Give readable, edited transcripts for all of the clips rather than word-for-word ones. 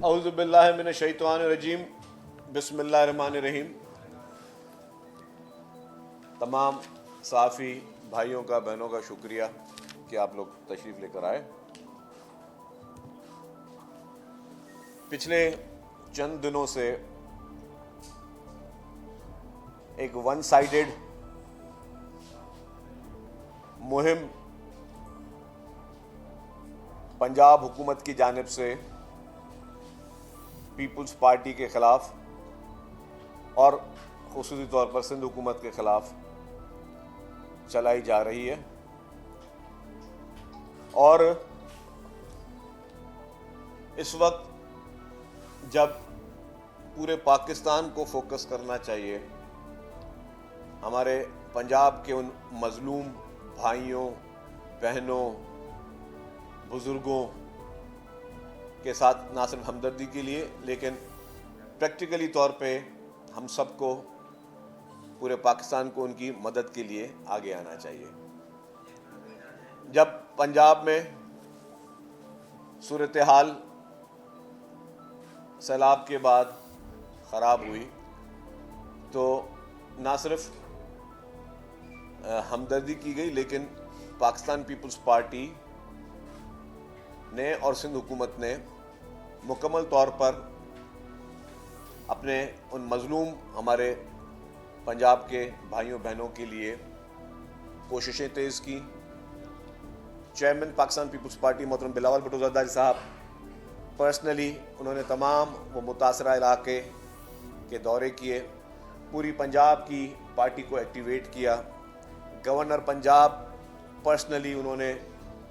औज़ुबिल्लाहि मिनश्शैतानिर्रजीम बिस्मिल्लाहिर्रहमानिर्रहीम। तमाम साफ़ी भाइयों का, बहनों का शुक्रिया कि आप लोग तशरीफ़ लेकर आए। पिछले चंद दिनों से एक वन साइडेड मुहिम पंजाब हुकूमत की जानिब से पीपल्स पार्टी के ख़िलाफ़ और ख़ुसूसी तौर पर सिंध हुकूमत के ख़िलाफ़ चलाई जा रही है और इस वक्त जब पूरे पाकिस्तान को फोकस करना चाहिए हमारे पंजाब के उन मज़लूम भाइयों, बहनों, बुज़ुर्गों के साथ ना सिर्फ हमदर्दी के लिए लेकिन प्रैक्टिकली तौर पे हम सबको, पूरे पाकिस्तान को उनकी मदद के लिए आगे आना चाहिए। जब पंजाब में सूरत हाल सैलाब के बाद ख़राब हुई तो ना सिर्फ हमदर्दी की गई लेकिन पाकिस्तान पीपल्स पार्टी ने और सिंध हुकूमत ने मुकम्मल तौर पर अपने उन मज़लूम हमारे पंजाब के भाइयों बहनों के लिए कोशिशें तेज़ की। चेयरमैन पाकिस्तान पीपल्स पार्टी मोहतरम बिलावल भुट्टो ज़रदारी साहब पर्सनली उन्होंने तमाम वो मुतासरा इलाके के दौरे किए, पूरी पंजाब की पार्टी को एक्टिवेट किया। गवर्नर पंजाब पर्सनली उन्होंने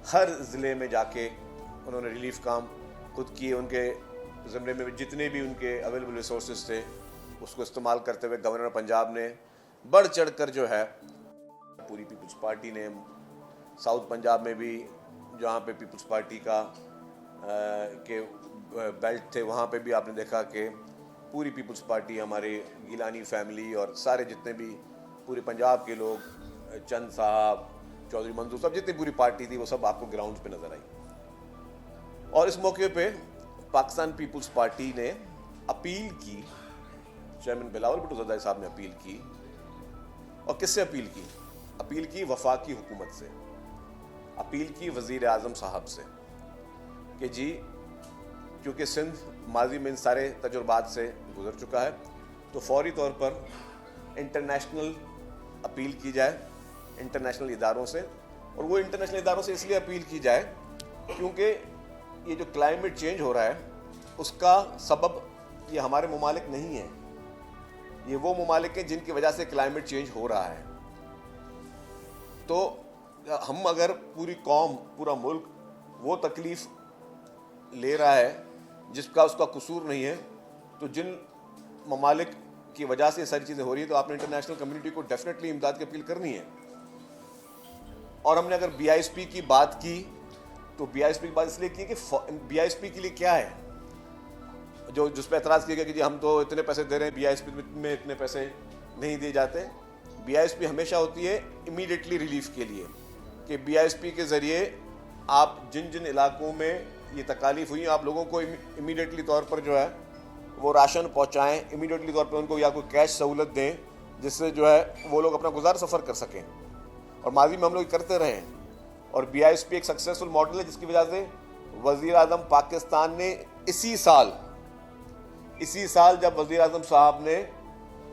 हर ज़िले में जाके उन्होंने रिलीफ काम खुद किए। उनके ज़िम्मे में जितने भी उनके अवेलेबल रिसोर्सेज थे उसको इस्तेमाल करते हुए गवर्नर पंजाब ने बढ़ चढ़ कर जो है पूरी पीपल्स पार्टी ने साउथ पंजाब में भी जहाँ पे पीपल्स पार्टी का के बेल्ट थे वहाँ पे भी आपने देखा कि पूरी पीपल्स पार्टी, हमारे गिलानी फैमिली और सारे जितने भी पूरे पंजाब के लोग, चंद साहब, चौधरी मंजूर साहब, जितनी पूरी पार्टी थी वो सब आपको ग्राउंड पे नज़र आई। और इस मौके पे पाकिस्तान पीपल्स पार्टी ने अपील की, चेयरमैन बिलावल भुट्टो ज़रदारी साहब ने अपील की। और किससे अपील की? अपील की वफाकी हुकूमत से, अपील की वज़ीर आज़म साहब से कि जी क्योंकि सिंध माजी में इन सारे तजुर्बात से गुजर चुका है तो फौरी तौर पर इंटरनेशनल अपील की जाए इंटरनेशनल इदारों से। और वो इंटरनेशनल इदारों से इसलिए अपील की जाए क्योंकि ये जो क्लाइमेट चेंज हो रहा है उसका सबब ये हमारे ममालिक नहीं है, ये वो ममालिक हैं जिनकी वजह से क्लाइमेट चेंज हो रहा है। तो हम अगर पूरी कौम, पूरा मुल्क वो तकलीफ़ ले रहा है जिसका उसका कसूर नहीं है, तो जिन ममालिक की वजह से सारी चीज़ें हो रही है तो आपने इंटरनेशनल कम्युनिटी को डेफिनेटली इमदाद की अपील करनी है। और हमने अगर BISP की बात की तो BISP की बात इसलिए की कि BISP के लिए क्या है जो जिस पर एतराज़ किया गया कि जी हम तो इतने पैसे दे रहे हैं, BISP में इतने पैसे नहीं दिए जाते। BISP हमेशा होती है इमीडिएटली रिलीफ के लिए कि BISP के ज़रिए आप जिन जिन इलाकों में ये तकालीफ हुई आप लोगों को इमीडिएटली तौर पर जो है वो राशन पहुंचाएं, इमीडिएटली तौर पर उनको या कोई कैश सहूलत दें जिससे जो है वो लोग अपना गुजार सफ़र कर सकें। और माजी में हम लोग करते रहे हैं और BISP एक सक्सेसफुल मॉडल है जिसकी वजह से वज़ीर आज़म पाकिस्तान ने इसी साल जब वज़ीर आज़म साहब ने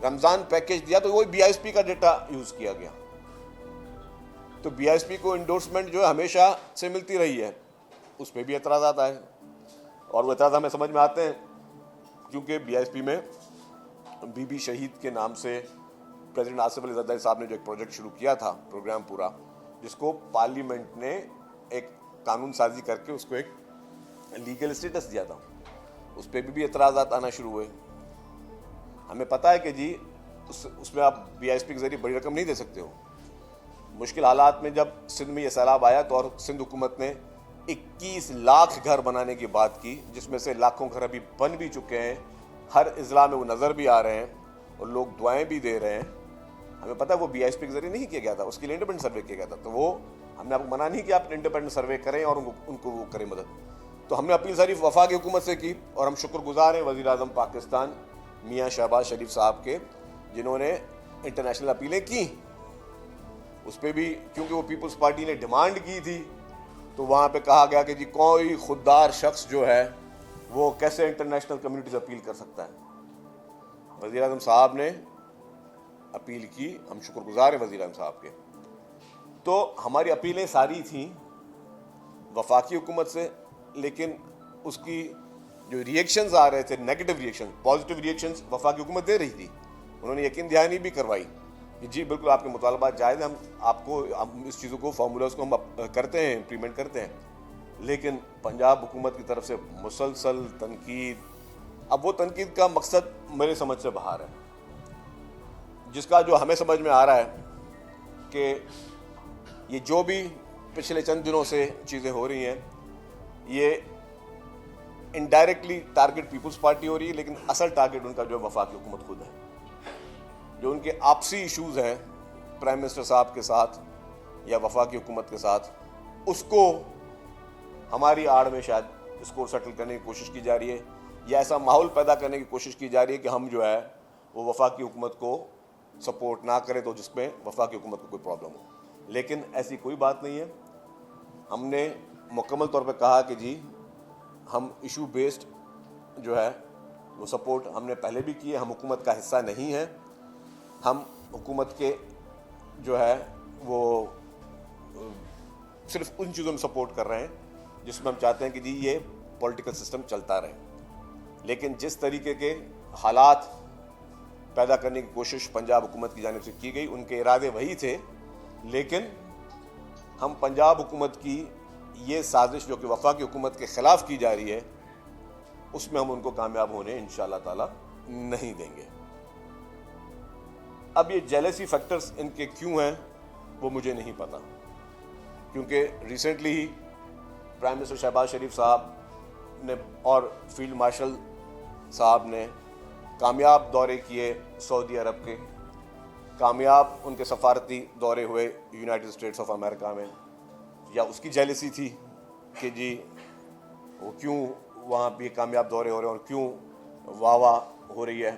रमज़ान पैकेज दिया तो वही BISP का डेटा यूज़ किया गया। तो BISP को इंडोर्समेंट जो है हमेशा से मिलती रही है, उस पर भी एतराज़ात आए और वो एतराज़ हमें समझ में आते हैं क्योंकि BISP में बीबी शहीद के नाम से प्रेसिडेंट आसिफ अली ज़रदारी साहब ने जो एक प्रोजेक्ट शुरू किया था, प्रोग्राम पूरा, जिसको पार्लियामेंट ने एक कानून साजी करके उसको एक लीगल स्टेटस दिया था, उस पर भी एतराज़ात आना शुरू हुए। हमें पता है कि जी उसमें आप BISP के ज़रिए बड़ी रकम नहीं दे सकते हो। मुश्किल हालात में जब सिंध में ये सैलाब आया तो और सिंध हुकूमत ने 21 लाख घर बनाने की बात की, जिसमें से लाखों घर अभी बन भी चुके हैं, हर इज़ला में वो नज़र भी आ रहे हैं और लोग दुआएं भी दे रहे हैं। हमें पता है वो BISP के ज़रिए नहीं किया गया था, उसके लिए इंडिपेंडेंट सर्वे किया गया था। तो वो हमने आपको मना नहीं किया आप इंडिपेंडेंट सर्वे करें और उनको वो करें मदद, तो हमने अपील सारी वफाकी हुकूमत से की और हम शुक्रगुजार हैं वज़ीर आज़म पाकिस्तान मियाँ शहबाज शरीफ साहब के, जिन्होंने इंटरनेशनल अपीलें की। उस पर भी क्योंकि वो पीपल्स पार्टी ने डिमांड की थी, तो वहाँ पे कहा गया कि जी कोई खुददार शख्स जो है वो कैसे इंटरनेशनल कम्युनिटी से अपील कर सकता है। वज़ीर आज़म साहब ने अपील की, हम शुक्रगुजार हैं वज़ीर आज़म साहब के। तो हमारी अपीलें सारी थीं वफाकी हुकूमत से, लेकिन उसकी जो रिएक्शंस आ रहे थे, नेगेटिव रिएक्शन, पॉजिटिव रिएक्शंस वफाकी हुकूमत दे रही थी। उन्होंने यकीन दहानी भी करवाई कि जी बिल्कुल आपके मुतालबात जायज़ हैं, हम इस चीज़ों को, फार्मूलाज को हम करते हैं, इम्प्लीमेंट करते हैं। लेकिन पंजाब हुकूमत की तरफ से मुसलसल तनकीद, अब वो तनकीद का मकसद मेरे समझ से बाहर है, जिसका जो हमें समझ में आ रहा है कि ये जो भी पिछले चंद दिनों से चीज़ें हो रही हैं, ये इनडायरेक्टली टारगेट पीपल्स पार्टी हो रही है, लेकिन असल टारगेट उनका जो वफाकी हुकूमत खुद है। जो उनके आपसी इश्यूज़ हैं प्राइम मिनिस्टर साहब के साथ या वफाकी हुकूमत के साथ, उसको हमारी आड़ में शायद इसको सेटल करने की कोशिश की जा रही है, या ऐसा माहौल पैदा करने की कोशिश की जा रही है कि हम जो है वो वफाकी हुकूमत को सपोर्ट ना करें, तो जिसमें वफाकी हुकूमत को कोई प्रॉब्लम हो। लेकिन ऐसी कोई बात नहीं है। हमने मुकम्मल तौर पर कहा कि जी हम इशू बेस्ड जो है वो सपोर्ट हमने पहले भी की है। हम हुकूमत का हिस्सा नहीं है, हम हुकूमत के जो है वो सिर्फ उन चीज़ों में सपोर्ट कर रहे हैं जिसमें हम चाहते हैं कि जी ये पॉलिटिकल सिस्टम चलता रहे। लेकिन जिस तरीके के हालात पैदा करने की कोशिश पंजाब हुकूमत की जानिब से की गई, उनके इरादे वही थे, लेकिन हम पंजाब हुकूमत की ये साजिश जो कि वफाकी हुकूमत के ख़िलाफ़ की जा रही है, उसमें हम उनको कामयाब होने इंशाअल्लाह ताला नहीं देंगे। अब ये जेलसी फैक्टर्स इनके क्यों हैं वो मुझे नहीं पता, क्योंकि रिसेंटली ही प्राइम मिनिस्टर शहबाज शरीफ साहब ने और फील्ड मार्शल साहब ने कामयाब दौरे किए सऊदी अरब के, कामयाब उनके सफारती दौरे हुए यूनाइटेड स्टेट्स ऑफ अमेरिका में। या उसकी जेलसी थी कि जी वो क्यों वहाँ पे कामयाब दौरे हो रहे हैं और क्यों वाह हो रही है।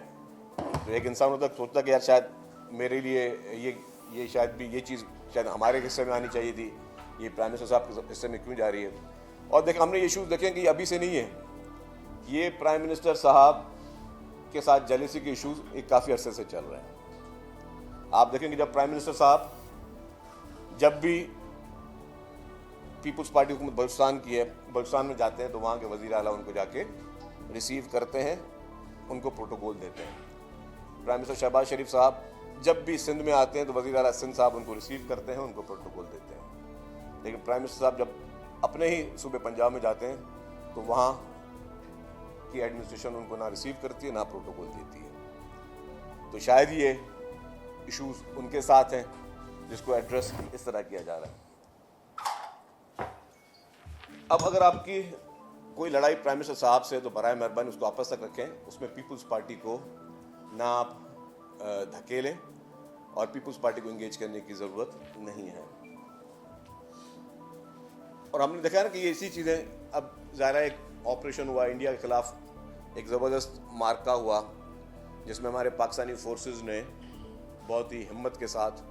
तो एक इंसान होता सोचता कि यार शायद मेरे लिए ये शायद भी ये चीज़ शायद हमारे हिस्से में आनी चाहिए थी, ये प्राइम मिनिस्टर साहब के हिस्से में क्यों जा रही है। और देखें, हमने ये इशूज़ देखें कि अभी से नहीं है, ये प्राइम मिनिस्टर साहब के साथ जेलसी के इशूज़ एक काफ़ी अरसे से चल रहे हैं। आप देखेंगे जब प्राइम मिनिस्टर साहब जब भी पीपल्स पार्टी हुकूमत बलूचिस्तान की है, बलूचिस्तान में जाते हैं तो वहाँ के वज़ीर आला उनको जाके रिसीव करते हैं, उनको प्रोटोकॉल देते हैं। प्राइम मिनिस्टर शहबाज शरीफ साहब जब भी सिंध में आते हैं तो वज़ीर आला सिंध साहब उनको रिसीव करते हैं, उनको प्रोटोकॉल देते हैं। लेकिन प्राइम मिनिस्टर साहब जब अपने ही सूबे पंजाब में जाते हैं तो वहाँ की एडमिनिस्ट्रेशन उनको ना रिसीव करती है ना प्रोटोकॉल देती है। तो शायद ये इश्यूज उनके साथ हैं जिसको एड्रेस इस तरह किया जा रहा है। अब अगर आपकी कोई लड़ाई प्राइम मिनिस्टर साहब से, तो बराए मेहरबानी उसको आपस तक रखें, उसमें पीपल्स पार्टी को ना आप धकेलें और पीपल्स पार्टी को इंगेज करने की ज़रूरत नहीं है। और हमने देखा ना कि ये ऐसी चीज़ें, अब ज़ाहिर एक ऑपरेशन हुआ इंडिया के ख़िलाफ़, एक ज़बरदस्त मार्का हुआ जिसमें हमारे पाकिस्तानी फोर्सेस ने बहुत ही हिम्मत के साथ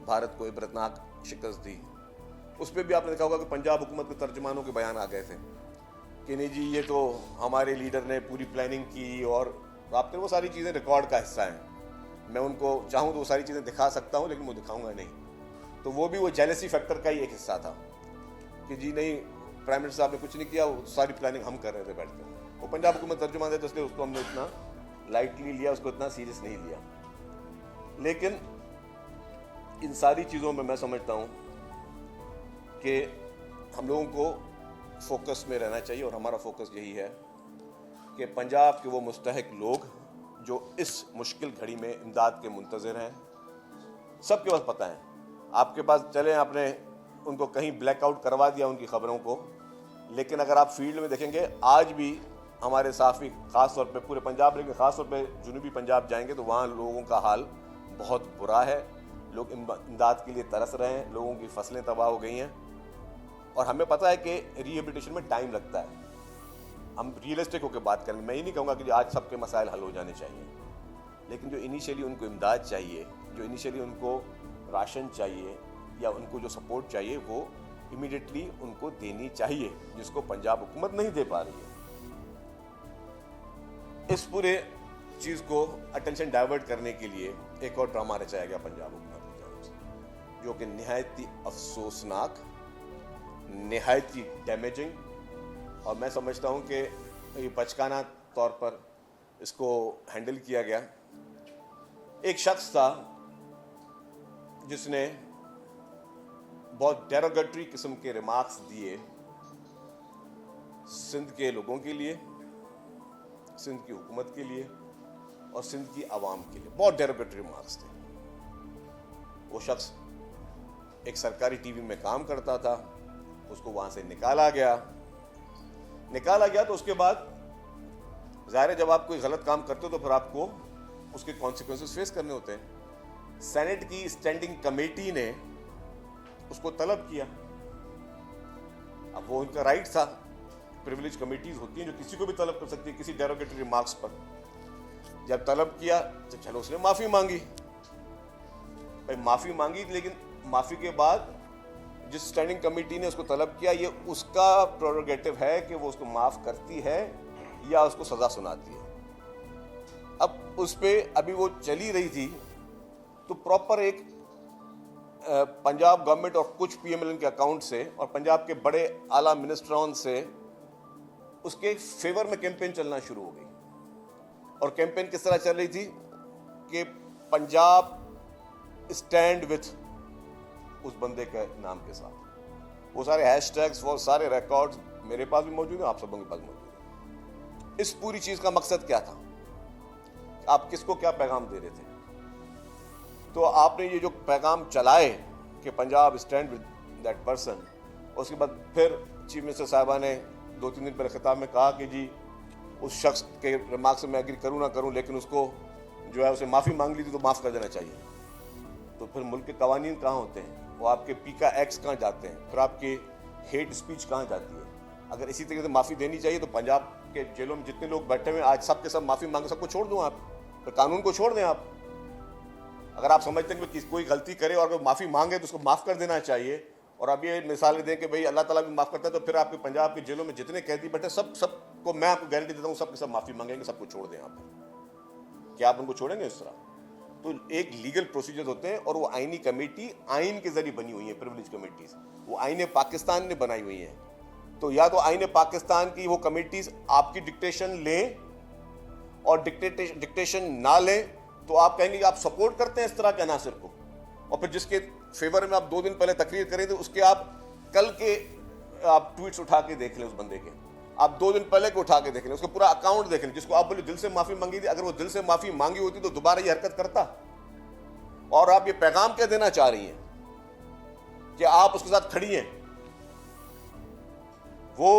भारत को इबरतनाक शिकस्त दी। उस पर भी आपने देखा होगा कि पंजाब हुकूमत के तर्जुमानों के बयान आ गए थे कि नहीं जी ये तो हमारे लीडर ने पूरी प्लानिंग की, और आपने वो सारी चीज़ें रिकॉर्ड का हिस्सा हैं। मैं उनको चाहूँ तो वो सारी चीज़ें दिखा सकता हूँ, लेकिन वो दिखाऊंगा नहीं। तो वो भी वो जेलसी फैक्टर का ही एक हिस्सा था कि जी नहीं, प्राइम मिनिस्टर साहब ने कुछ नहीं किया, वो सारी प्लानिंग हम कर रहे थे बैठ कर। वो पंजाब हुकूमत तर्जुमान है तो इसलिए उसको हमने इतना लाइटली लिया, उसको इतना सीरियस नहीं लिया। लेकिन इन सारी चीज़ों में मैं समझता हूँ कि हम लोगों को फोकस में रहना चाहिए, और हमारा फोकस यही है कि पंजाब के वो मुस्तहिक लोग जो इस मुश्किल घड़ी में इमदाद के मुंतज़िर हैं, सबके पास पता है, आपके पास चलें, आपने उनको कहीं ब्लैकआउट करवा दिया उनकी ख़बरों को, लेकिन अगर आप फील्ड में देखेंगे आज भी हमारे साफ़ी ख़ास तौर पे पूरे पंजाब, लेकिन ख़ास तौर पे जुनूबी पंजाब जाएंगे तो वहाँ लोगों का हाल बहुत बुरा है। लोग इमदाद के लिए तरस रहे हैं, लोगों की फसलें तबाह हो गई हैं, और हमें पता है कि रिहेबिलिटेशन में टाइम लगता है। हम रियलिस्टिक होकर बात करेंगे। मैं ये नहीं कहूँगा कि आज सबके मसाइल हल हो जाने चाहिए, लेकिन जो इनिशियली उनको इमदाद चाहिए, जो इनिशियली उनको राशन चाहिए या उनको जो सपोर्ट चाहिए, वो इमीडिएटली उनको देनी चाहिए, जिसको पंजाब हुकूमत नहीं दे पा रही है। इस पूरे चीज़ को अटेंशन डाइवर्ट करने के लिए एक और ड्रामा रचाया गया पंजाब हुकूमत की तरफ से, जो कि निहायत ही अफसोसनाक, निहायत ही डैमेजिंग, और मैं समझता हूँ कि ये बचकाना तौर पर इसको हैंडल किया गया। एक शख्स था जिसने बहुत डेरोगेटरी किस्म के रिमार्क्स दिए सिंध के लोगों के लिए, सिंध की हुकूमत के लिए और सिंध की आवाम के लिए। बहुत डेरोगेटरी रिमार्क्स थे। वो शख्स एक सरकारी टीवी में काम करता था, उसको वहां से निकाला गया तो उसके बाद जाहिर है जब आप कोई गलत काम करते हो तो फिर आपको उसके कॉन्सिक्वेंसेस फेस करने होते हैं। सेनेट की स्टैंडिंग कमेटी ने उसको तलब किया। अब वो उनका राइट था, प्रिविलेज कमेटीज होती हैं जो किसी को भी तलब कर सकती है किसी डेरोगेटरी रिमार्क्स पर। जब तलब किया तो चलो उसने माफी मांगी, भाई माफी मांगी, लेकिन माफी के बाद जिस स्टैंडिंग कमेटी ने उसको तलब किया, ये उसका प्रोरोगेटिव है कि वो उसको माफ करती है या उसको सजा सुनाती है। अब उस पे अभी वो चली रही थी तो प्रॉपर एक पंजाब गवर्नमेंट और कुछ पीएमएलएन के अकाउंट से और पंजाब के बड़े आला मिनिस्टरों से उसके फेवर में कैंपेन चलना शुरू हो गई। और कैंपेन किस तरह चल रही थी कि पंजाब स्टैंड विथ उस बंदे के नाम के साथ। वो सारे हैशटैग्स, वो सारे रिकॉर्ड्स मेरे पास भी मौजूद हैं, आप सबों के पास मौजूद हैं। इस पूरी चीज का मकसद क्या था, आप किसको क्या पैगाम दे रहे थे? तो आपने ये जो पैगाम चलाए कि Punjab stand with that person, उसके बाद फिर चीफ मिनिस्टर साहबा ने 2-3 दिन पहले खिताब में कहा कि जी उस शख्स के रिमार्क से मैं एग्री करूं ना करूं, लेकिन उसको जो है उसे माफ़ी मांग ली थी तो माफ़ कर देना चाहिए। तो फिर मुल्क के कवानीन कहाँ होते हैं, वो आपके पीका एक्ट्स कहाँ जाते हैं, फिर आपके हेट स्पीच कहाँ जाती है? अगर इसी तरीके से माफ़ी देनी चाहिए तो पंजाब के जेलों में जितने लोग बैठे हुए आज सब के सब माफ़ी मांगे, सबको छोड़ दूँ आप, फिर कानून को छोड़ दें आप। अगर आप समझते हैं कि कोई गलती करे और अगर माफ़ी मांगे तो उसको माफ़ कर देना चाहिए, और अब ये मिसालें दें कि भाई अल्लाह ताला भी माफ़ करता है, तो फिर आपके पंजाब के जेलों में जितने कैदी बैठे सबको मैं आपको गारंटी देता हूँ सब के सब माफ़ी मांगेंगे, सबको छोड़ दें आप। क्या आप उनको छोड़ेंगे इस तरह? तो एक लीगल प्रोसीजर होते हैं और वो आईनी कमेटी आइन के जरिए बनी हुई है, प्रिविलेज कमेटीज, वो आईने पाकिस्तान ने बनाई हुई है। तो या तो आईने पाकिस्तान की वो कमेटीज आपकी डिक्टेशन लें और डिक्टेशन ना लें तो आप कहेंगे कि आप सपोर्ट करते हैं इस तरह के अनासर को, और फिर जिसके फेवर में आप 2 दिन पहले तकरीर करें तो उसके आप कल के आप ट्वीट्स उठा के देख लें, उस बंदे के आप 2 दिन पहले को उठा के देख लें, उसका पूरा अकाउंट देख लें, जिसको आप बोले दिल से माफी मांगी थी, अगर वो दिल से माफी मांगी होती तो दोबारा ये हरकत करता। और आप ये पैगाम क्या देना चाह रही हैं कि आप उसके साथ खड़ी हैं? वो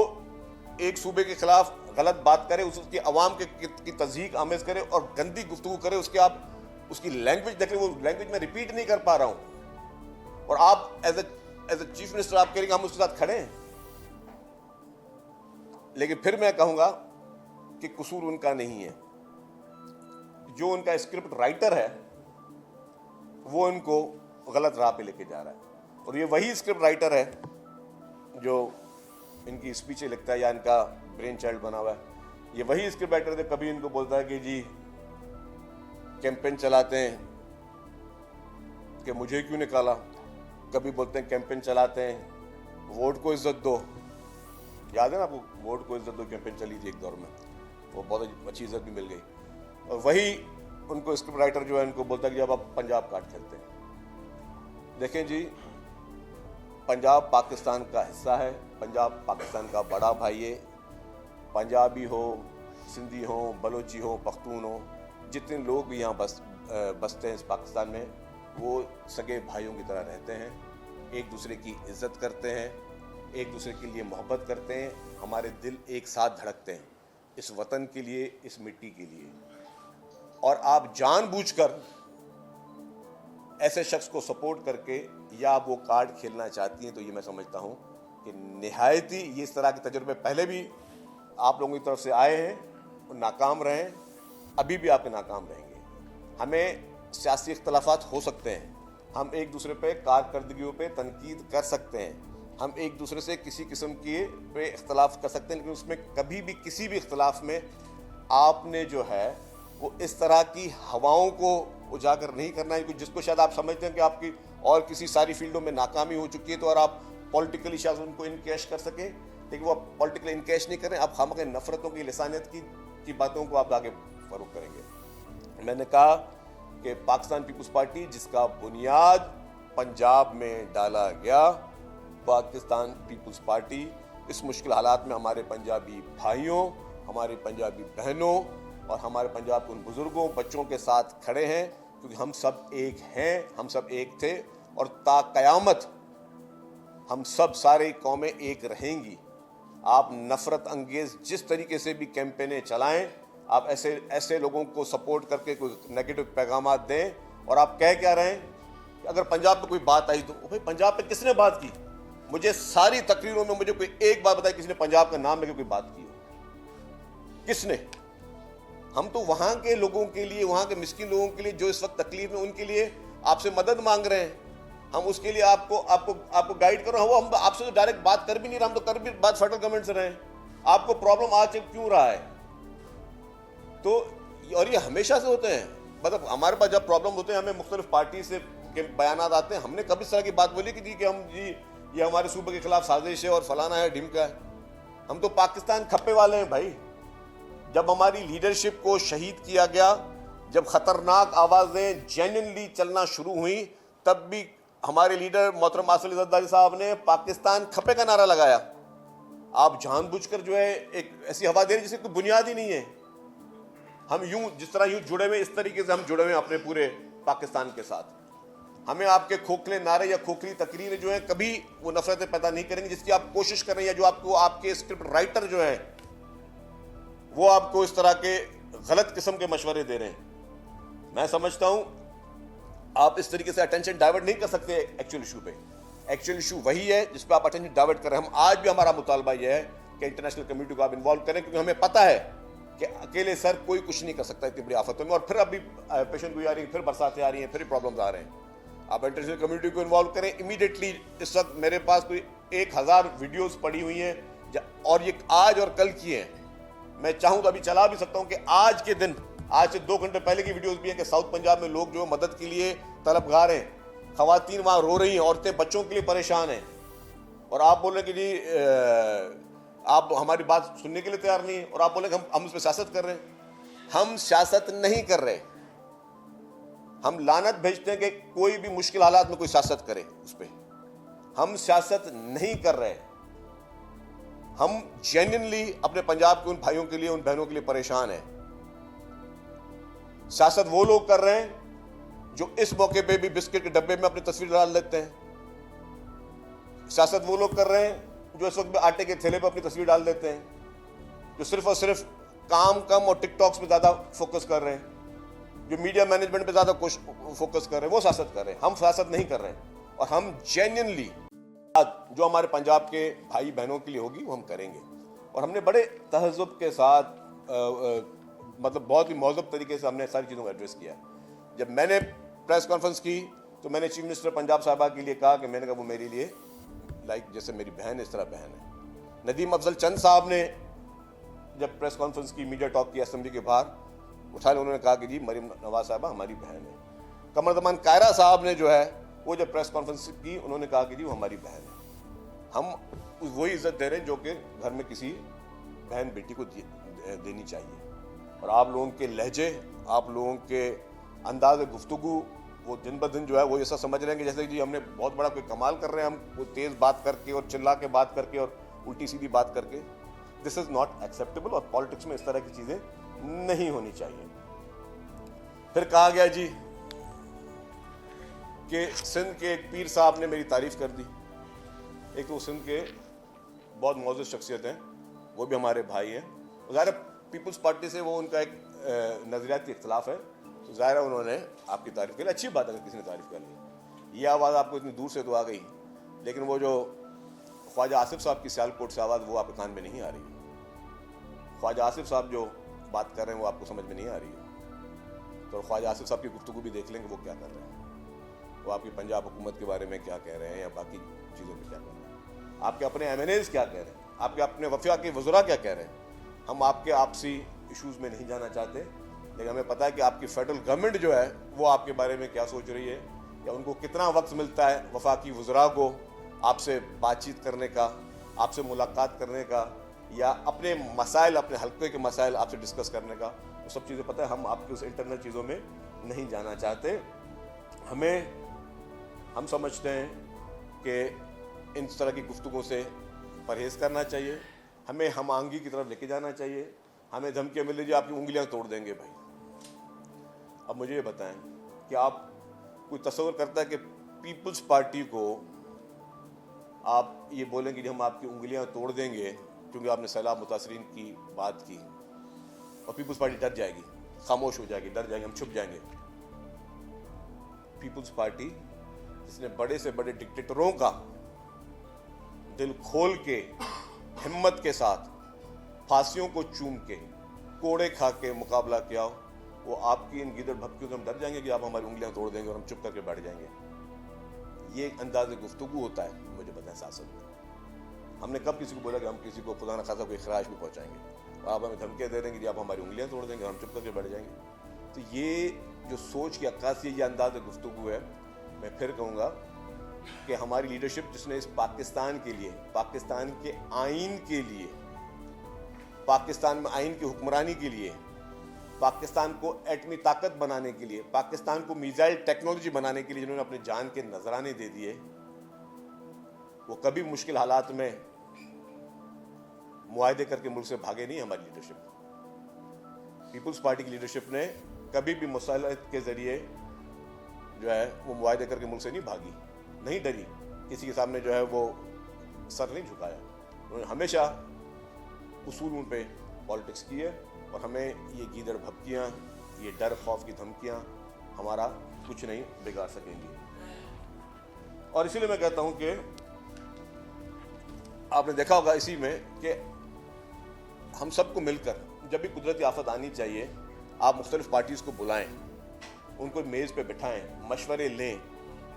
एक सूबे के खिलाफ गलत बात करे, उसकी आवाम की तज़हीक आमेज करे और गंदी गुफ्तगू करे, उसके आप उसकी लैंग्वेज देख लें, वो लैंग्वेज में रिपीट नहीं कर पा रहा हूं, और आप एज ए चीफ मिनिस्टर आप कहेंगे हम उसके साथ खड़े हैं। लेकिन फिर मैं कहूंगा कि कसूर उनका नहीं है, जो उनका स्क्रिप्ट राइटर है वो इनको गलत राह पे लेके जा रहा है। और ये वही स्क्रिप्ट राइटर है जो इनकी स्पीचें लिखता है या इनका ब्रेन चाइल्ड बना हुआ है। ये वही स्क्रिप्ट राइटर है, कभी इनको बोलता है कि जी कैंपेन चलाते हैं कि मुझे क्यों निकाला, कभी बोलते हैं कैंपेन चलाते हैं वोट को इज्जत दो। याद है ना आपको, वोट को इज्जत दो कैंपेन चली थी एक दौर में, वो बहुत अच्छी इज्जत भी मिल गई। और वही उनको स्क्रिप्ट राइटर जो है इनको बोलता है कि जब आप पंजाब काट खेलते हैं। देखें जी, पंजाब पाकिस्तान का हिस्सा है, पंजाब पाकिस्तान का बड़ा भाई है। पंजाबी हो, सिंधी हो, बलोची हो, पख्तून हो, जितने लोग भी यहाँ बसते हैं इस पाकिस्तान में, वो सगे भाइयों की तरह रहते हैं, एक दूसरे की इज्जत करते हैं, एक दूसरे के लिए मोहब्बत करते हैं, हमारे दिल एक साथ धड़कते हैं इस वतन के लिए, इस मिट्टी के लिए। और आप जानबूझकर ऐसे शख्स को सपोर्ट करके या आप वो कार्ड खेलना चाहती हैं, तो ये मैं समझता हूँ कि निहायती ये इस तरह के तजुर्बे पहले भी आप लोगों की तरफ से आए हैं वो नाकाम रहे, अभी भी आपके नाकाम रहेंगे। हमें सियासी इख्तलाफात हो सकते हैं, हम एक दूसरे पे कारकर्दगियों पे तनकीद कर सकते हैं, हम एक दूसरे से किसी किस्म के पे इख्तलाफ कर सकते हैं, लेकिन उसमें कभी भी किसी भी इख्तलाफ में आपने जो है वो इस तरह की हवाओं को उजागर नहीं करना है, जिसको शायद आप समझते हैं कि आपकी और किसी सारी फील्डों में नाकामी हो चुकी है तो और आप पॉलिटिकली शायद उनको इनकैश कर सकें, लेकिन वो पॉलिटिकल इनकैश नहीं करें, आप खामखे नफरतों की लिसानियत की बातों को आप आगे फरोग करेंगे। मैंने कहा कि पाकिस्तान पीपल्स पार्टी जिसका बुनियाद पंजाब में डाला गया, पाकिस्तान पीपल्स पार्टी इस मुश्किल हालात में हमारे पंजाबी भाइयों, हमारे पंजाबी बहनों और हमारे पंजाब के उन बुजुर्गों बच्चों के साथ खड़े हैं, क्योंकि हम सब एक हैं, हम सब एक थे और ता क़यामत हम सब सारी कौमें एक रहेंगी। आप नफरत अंगेज जिस तरीके से भी कैंपेनें चलाएं, आप ऐसे लोगों को सपोर्ट करके कोई नेगेटिव पैगाम दें, और आप कह क्या रहे हैं कि अगर पंजाब पे कोई बात आई तो भाई पंजाब पे किसने बात की? मुझे सारी तकरीरों में मुझे कोई एक बात बताई किसी ने पंजाब का नाम लेके कोई बात की हो? किसने? हम तो वहां के लोगों के लिए, वहां के मिस्किन लोगों के लिए जो इस वक्त तकलीफ में, उनके लिए आपसे मदद मांग रहे हैं। हम उसके लिए आपको गाइड कर रहे हैं। हम आपसे तो डायरेक्ट बात कर भी नहीं रहे, हम तो कर भी बात फेडरल गवर्नमेंट से रहे हैं। आपको प्रॉब्लम आज क्यों रहा है? तो और ये हमेशा से होते हैं, मतलब हमारे पास जब प्रॉब्लम होते हैं हमें मुख्तलिफ पार्टी से के बयानात आते हैं। हमने कभी इस तरह की बात बोली कि हम जी ये हमारे सूबे के खिलाफ साजिश है और फलाना है ढिमका है। हम तो पाकिस्तान खप्पे वाले हैं भाई। जब हमारी लीडरशिप को शहीद किया गया, जब खतरनाक आवाजें जेन्युइनली चलना शुरू हुई, तब भी हमारे लीडर मोहतरम आसिफ अली ज़रदारी साहब ने पाकिस्तान खप्पे का नारा लगाया। आप जानबूझकर जो है एक ऐसी हवा दे रहे जिसकी कोई बुनियाद ही नहीं है। हम जिस तरह जुड़े हुए, इस तरीके से हम जुड़े हुए अपने पूरे पाकिस्तान के साथ। हमें आपके खोखले नारे या खोखली तकरीरें जो है कभी वो नफरतें पैदा नहीं करेंगे जिसकी आप कोशिश कर रहे हैं, या जो आपको आपके स्क्रिप्ट राइटर जो है वो आपको इस तरह के गलत किस्म के मशवरे दे रहे हैं। मैं समझता हूं आप इस तरीके से अटेंशन डाइवर्ट नहीं कर सकते एक्चुअल इशू पे। एक्चुअल इशू वही है जिस पे आप अटेंशन डाइवर्ट कर रहे हैं। हम आज भी, हमारा मुतालबा यह है कि इंटरनेशनल कम्युनिटी को आप इन्वॉल्व करें, क्योंकि हमें पता है कि अकेले सर कोई कुछ नहीं कर सकता इतनी बड़ी आफतों में। और फिर अभी पेशेंट हुई आ रही है, फिर बरसातें आ रही हैं, फिर प्रॉब्लम्स आ रहे हैं। आप इंटरनेशनल कम्युनिटी को इन्वॉल्व करें इमीडिएटली। इस वक्त मेरे पास कोई 1000 वीडियोस पड़ी हुई हैं और ये आज और कल की हैं। मैं चाहूं तो अभी चला भी सकता हूं कि आज के दिन, आज से 2 घंटे पहले की वीडियोस भी हैं कि साउथ पंजाब में लोग जो मदद के लिए तलबगार हैं। खवातीन वहां रो रही हैं, औरतें बच्चों के लिए परेशान हैं, और आप बोल रहे हैं कि जी आप हमारी बात सुनने के लिए तैयार नहीं है, और आप बोले कि हम उस पर सियासत कर रहे हैं। हम सियासत नहीं कर रहे, हम लानत भेजते हैं कि कोई भी मुश्किल हालात में कोई सियासत करे उस पर। हम सियासत नहीं कर रहे, हम जेन्युइनली अपने पंजाब के उन भाइयों के लिए, उन बहनों के लिए परेशान हैं। सियासत वो लोग कर रहे हैं जो इस मौके पे भी बिस्किट के डब्बे में अपनी तस्वीर डाल लेते हैं। सियासत वो लोग कर रहे हैं जो इस वक्त आटे के थैले पे अपनी तस्वीर डाल देते हैं, जो सिर्फ और सिर्फ काम कम और टिकटॉक्स पे ज्यादा फोकस कर रहे हैं, जो मीडिया मैनेजमेंट पे ज्यादा फोकस कर रहे हैं, वो सियासत कर रहे हैं। हम सियासत नहीं कर रहे हैं, और हम जेन्युइनली जो हमारे पंजाब के भाई बहनों के लिए होगी वो हम करेंगे। और हमने बड़े तहज़्ज़ुब के साथ मतलब बहुत ही मौज़ूब तरीके से हमने सारी चीज़ों को एड्रेस किया। जब मैंने प्रेस कॉन्फ्रेंस की तो मैंने चीफ मिनिस्टर पंजाब साहबा के लिए कहा कि मैंने कहा वो मेरे लिए लाइक जैसे मेरी बहन है, इस तरह बहन है। नदीम अफजल चंद साहब ने जब प्रेस कॉन्फ्रेंस की, मीडिया टॉक की असेंबली के बाहर उठा, उन्होंने कहा कि जी मरीम नवाज साहबा हमारी बहन है। कमर जमान कायरा साहब ने जो है वो जब प्रेस कॉन्फ्रेंस की, उन्होंने कहा कि जी वो हमारी बहन है। हम वही इज्जत दे रहे हैं जो कि घर में किसी बहन बेटी को देनी चाहिए। और आप लोगों के लहजे, आप लोगों के अंदाज गुफ्तगू, वो दिन ब दिन जो है वो ऐसा समझ रहे हैं कि जैसे कि हमने बहुत बड़ा कोई कमाल कर रहे हैं, हम वो तेज़ बात करके और चिल्ला के बात करके और उल्टी सीधी बात करके। दिस इज़ नॉट एक्सेप्टेबल, और पॉलिटिक्स में इस तरह की चीज़ें नहीं होनी चाहिए। फिर कहा गया जी कि सिंध के एक पीर साहब ने मेरी तारीफ कर दी। एक तो सिंध के बहुत मौजूद शख्सियत हैं, वो भी हमारे भाई हैं। ज़ाहिर पीपल्स पार्टी से वो उनका एक नज़रियाती इख्तलाफ है, तो ज़ाहिर है उन्होंने आपकी तारीफ की। अच्छी बात है अगर किसी ने तारीफ कर ली। ये आवाज़ आपको इतनी दूर से तो आ गई, लेकिन वो जो ख्वाजा आसिफ साहब की सियालकोट से आवाज़ वो आपके कान में नहीं आ रही। ख्वाजा आसिफ साहब जो बात कर रहे हैं वो आपको समझ में नहीं आ रही है, तो ख्वाजा आसिफ साहब की गुफ्तगू भी देख लेंगे वो क्या कर रहे हैं, वो आपकी पंजाब हुकूमत के बारे में क्या कह रहे हैं या बाकी चीज़ों में क्या कह रहे हैं, आपके अपने MNAs क्या कह रहे हैं, आपके अपने वफा के वज़रा क्या कह रहे हैं। हम आपके आपसी इशूज़ में नहीं जाना चाहते, लेकिन हमें पता है कि आपकी फेडरल गवर्नमेंट जो है वो आपके बारे में क्या सोच रही है, या उनको कितना वक्त मिलता है वफाकी वज़रा को आपसे बातचीत करने का, आपसे मुलाकात करने का, या अपने मसाइल, अपने हल्के के मसाइल आपसे डिस्कस करने का। वो सब चीज़ें पता है, हम आपकी उस इंटरनल चीज़ों में नहीं जाना चाहते। हम समझते हैं कि इन तरह की गुफ्तगू से परहेज़ करना चाहिए, हमें हम आंगी की तरफ लेके जाना चाहिए। हमें धमकियाँ मिल रही आपकी उंगलियाँ तोड़ देंगे भाई। अब मुझे ये बताएं कि आप कोई तस्वर करता है कि पीपल्स पार्टी को आप ये बोलेंगे कि हम आपकी उंगलियां तोड़ देंगे क्योंकि आपने सैलाब मुतासरीन की बात की, और पीपल्स पार्टी डर जाएगी, खामोश हो जाएगी, डर जाएगी, हम छुप जाएंगे। पीपल्स पार्टी जिसने बड़े से बड़े डिक्टेटरों का दिल खोल के, हिम्मत के साथ, फांसियों को चूम के, कोड़े खा के मुकाबला किया, वो आपकी इन गिदड़ भक्तियों से हम डर जाएंगे कि आप हमारी उंगलियां तोड़ देंगे और हम चुप करके बैठ जाएंगे। ये एक अंदाज़ गुफ्तगू होता है, मुझे बताएं सासद में हमने कब किसी को बोला कि हम किसी को खुदा न खासा कोई खराश भी पहुंचाएंगे, और आप हमें धमकियाँ दे देंगे कि आप हमारी उंगलियां तोड़ देंगे और हम चुप करके बैठ जाएंगे। तो ये जो सोच की अक्कासी, ये अंदाज़ गुफ्तगू है। मैं फिर कहूँगा कि हमारी लीडरशिप जिसने इस पाकिस्तान के लिए, पाकिस्तान के आइन के लिए, पाकिस्तान में आइन की हुक्मरानी के लिए, पाकिस्तान को एटमी ताकत बनाने के लिए, पाकिस्तान को मिसाइल टेक्नोलॉजी बनाने के लिए जिन्होंने अपने जान के नजराने दे दिए, वो कभी मुश्किल हालात में मुआहदे करके मुल्क से भागे नहीं। हमारी लीडरशिप, पीपल्स पार्टी की लीडरशिप ने कभी भी मुसालहत के जरिए जो है वो मुआहदे करके मुल्क से नहीं भागी, नहीं डरी, किसी के सामने जो है वो सर नहीं झुकाया। उन्होंने हमेशा उसूलों पे पॉलिटिक्स की है, और हमें ये गीदड़ भपकियाँ, ये डर खौफ की धमकियाँ हमारा कुछ नहीं बिगाड़ सकेंगी। और इसीलिए मैं कहता हूँ कि आपने देखा होगा इसी में कि हम सबको मिलकर जब भी कुदरती आफत आनी चाहिए, आप मुख्तलिफ पार्टीज़ को बुलाएं, उनको मेज़ पे बिठाएं, मशवरे लें।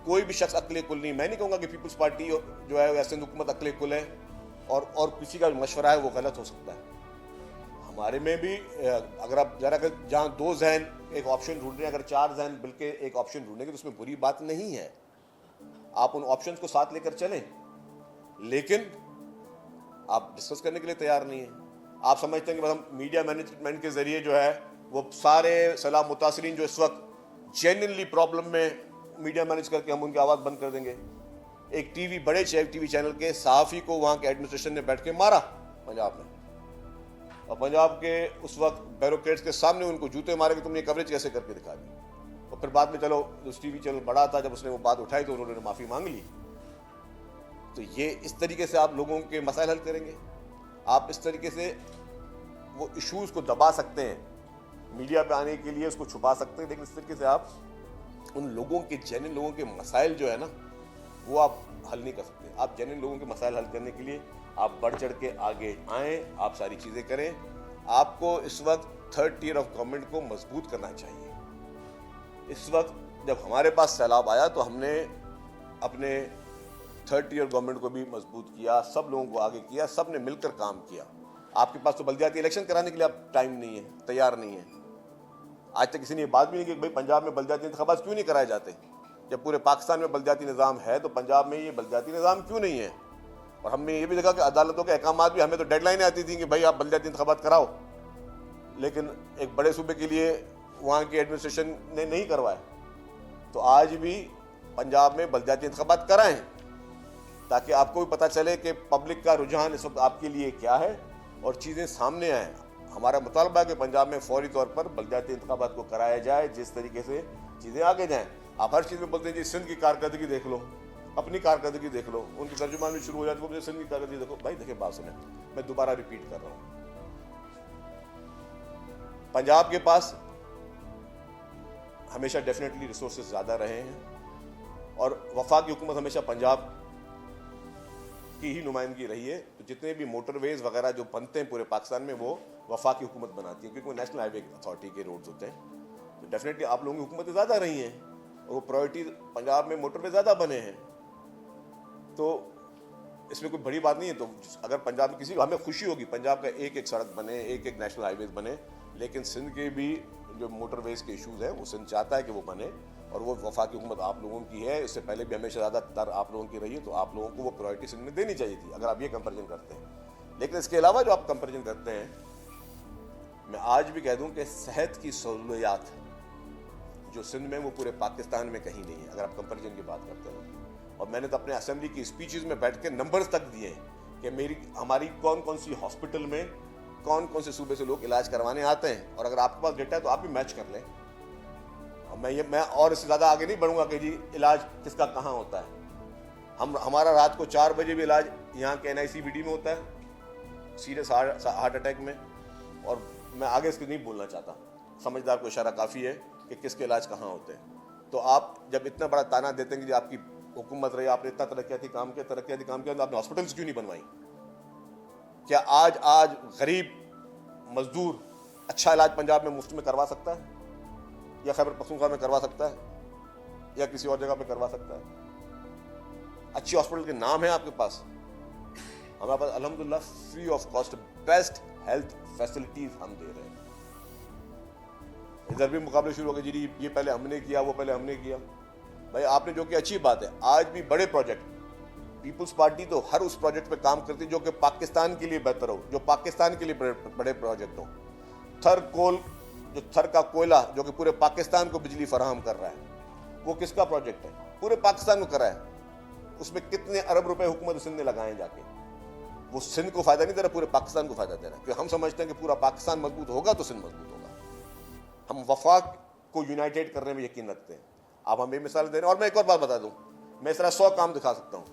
कोई भी शख्स अक्ले कुल नहीं, मैं नहीं कहूँगा कि पीपल्स पार्टी जो है ऐसे हुकूमत अक्ले कुल है और किसी का मशवरा है वो गलत हो सकता है। हमारे में भी अगर आप ज़रा जहाँ दो जहन एक ऑप्शन ढूंढ रहे हैं, अगर चार जहन मिलके एक ऑप्शन ढूंढेंगे तो उसमें बुरी बात नहीं है, आप उन ऑप्शंस को साथ लेकर चलें, लेकिन आप डिस्कस करने के लिए तैयार नहीं हैं। आप समझते हैं कि बस हम मीडिया मैनेजमेंट के जरिए जो है वो सारे सलाम मुतासरीन जो इस वक्त जेन्युइनली प्रॉब्लम में, मीडिया मैनेज करके हम उनकी आवाज़ बंद कर देंगे। एक बड़े टीवी चैनल के सहाफ़ी को वहाँ के एडमिनिस्ट्रेशन ने बैठ के मारा पंजाब में, और पंजाब के उस वक्त ब्यूरोक्रेट्स के सामने उनको जूते मारे कि तुमने कवरेज कैसे करके दिखा दी। और फिर बाद में चलो उस टीवी चैनल बड़ा था, जब उसने वो बात उठाई तो उन्होंने माफ़ी मांग ली। तो ये इस तरीके से आप लोगों के मसाइल हल करेंगे, आप इस तरीके से वो इश्यूज़ को दबा सकते हैं, मीडिया पे आने के लिए उसको छुपा सकते हैं, लेकिन इस तरीके से आप उन लोगों के, जेन्युइन लोगों के मसाइल जो है ना वो आप हल नहीं कर सकते। आप जेन्युइन लोगों के मसाइल हल करने के लिए आप बढ़ चढ़ के आगे आएँ, आप सारी चीज़ें करें। आपको इस वक्त थर्ड टियर ऑफ गवर्नमेंट को मजबूत करना चाहिए। इस वक्त जब हमारे पास सैलाब आया तो हमने अपने थर्ड टियर गवर्नमेंट को भी मजबूत किया, सब लोगों को आगे किया, सब ने मिलकर काम किया। आपके पास तो बल्दियाती इलेक्शन कराने के लिए आप टाइम नहीं है, तैयार नहीं है। आज तक किसी ने ये बात भी नहीं की भाई पंजाब में बल्दियाती इंतखाबात क्यों नहीं कराए जाते। जब पूरे पाकिस्तान में बल्दियाती निज़ाम है तो पंजाब में ये बल्दियाती निज़ाम क्यों नहीं है। और हमने ये भी देखा कि अदालतों के अहकामात भी, हमें तो डेडलाइनें आती थी कि भाई आप बल्दियाती इंतखाबात कराओ, लेकिन एक बड़े सूबे के लिए वहाँ की एडमिनिस्ट्रेशन ने नहीं करवाया। तो आज भी पंजाब में बल्दियाती इंतखाबात कराएं ताकि आपको भी पता चले कि पब्लिक का रुझान इस वक्त आपके लिए क्या है और चीज़ें सामने आएँ। हमारा मुतालबा है कि पंजाब में फौरी तौर पर बल्दियाती इंतखाबात को कराया जाए, जिस तरीके से चीज़ें आगे जाएँ। आप हर चीज़ में बोलते हैं जी सिंध की कारकर्दगी देख लो, अपनी कारकर्दगी देख लो, उनकी तर्जुमान भी शुरू हो जाती है सिंध की कारकर्दगी देखो। भाई देखिए बात सुने, मैं दोबारा रिपीट कर रहा हूँ, पंजाब के पास हमेशा डेफिनेटली रिसोर्सेज ज़्यादा रहे हैं और वफाकी हुकूमत हमेशा पंजाब की ही नुमाइंदगी रही है। तो जितने भी मोटरवेज वगैरह जो बनते हैं पूरे पाकिस्तान में वो वफाकी हुकूमत बनाती है, क्योंकि वो नेशनल हाईवे अथॉरिटी के रोड्स होते हैं। तो डेफिनेटली आप लोगों की हुकूमतें ज़्यादा रही हैं और वो प्रायोरिटी पंजाब में मोटरवे ज़्यादा बने हैं, तो इसमें कोई बड़ी बात नहीं है। तो अगर पंजाब में किसी को, हमें खुशी होगी पंजाब का एक एक सड़क बने, एक एक नेशनल हाईवेज बने, लेकिन सिंध के भी जो मोटरवेज के इशूज़ हैं वो सिंध चाहता है कि वो बने, और वो वफाकी हुकूमत आप लोगों की है, इससे पहले भी हमेशा ज़्यादातर आप लोगों की रही है, तो आप लोगों को वो प्रायोरिटी सिंध में देनी चाहिए थी, अगर आप ये कंपेरिजन करते हैं। लेकिन इसके अलावा जो आप कंपेरिजन करते हैं, मैं आज भी कह दूं कि सेहत की सहूलियात जो सिंध में वो पूरे पाकिस्तान में कहीं नहीं है, अगर आप कंपेरिजन की बात करते हैं। और मैंने तो अपने असेंबली की स्पीचेस में बैठ के नंबर्स तक दिए हैं कि हमारी कौन कौन सी हॉस्पिटल में कौन कौन से सूबे से लोग इलाज करवाने आते हैं, और अगर आपके पास डेटा है तो आप भी मैच कर लें। और मैं और इससे ज़्यादा आगे नहीं बढ़ूंगा कि जी इलाज किसका कहाँ होता है। हमारा रात को 4 बजे भी इलाज यहाँ के NICVD में होता है, सीरियस हार्ट अटैक में, और मैं आगे इसको नहीं बोलना चाहता, समझदार को इशारा काफ़ी है कि किसके इलाज कहाँ होते हैं। तो आप जब इतना बड़ा ताना देते हैं कि आपकी हुकूमत रही, आपने इतना तरक्याती काम किया, तो आपने हॉस्पिटल्स क्यों नहीं बनवाई? क्या आज गरीब मजदूर अच्छा इलाज पंजाब में मुफ्त में करवा सकता है, या खैबर पख्तूनख्वा में करवा सकता है, या किसी और जगह पे करवा सकता है? अच्छी हॉस्पिटल के नाम है आपके पास, हमारे पास अल्हम्दुलिल्लाह free of cost best health facilities हम दे रहे हैं। इधर भी मुकाबले शुरू हो गए, जी ये पहले हमने किया, वो पहले हमने किया। भाई आपने जो कि अच्छी बात है, आज भी बड़े प्रोजेक्ट, पीपुल्स पार्टी तो हर उस प्रोजेक्ट पे काम करती है जो कि पाकिस्तान के लिए बेहतर हो, जो पाकिस्तान के लिए बड़े प्रोजेक्ट हो। थर का कोयला जो कि पूरे पाकिस्तान को बिजली फराहम कर रहा है, वो किसका प्रोजेक्ट है? पूरे पाकिस्तान को करा है। उसमें कितने अरब रुपए हुकूमत सिंध ने लगाए जाके, वो सिंध को फायदा नहीं दे रहा, पूरे पाकिस्तान को फायदा दे रहा है। क्योंकि हम समझते हैं कि पूरा पाकिस्तान मजबूत होगा तो सिंध मजबूत होगा। हम वफाक को यूनाइटेड करने में यकीन रखते हैं। आप हमें मिसाल दे रहे हैं, और मैं एक और बात बता दूं, मैं इस तरह 100 काम दिखा सकता हूं।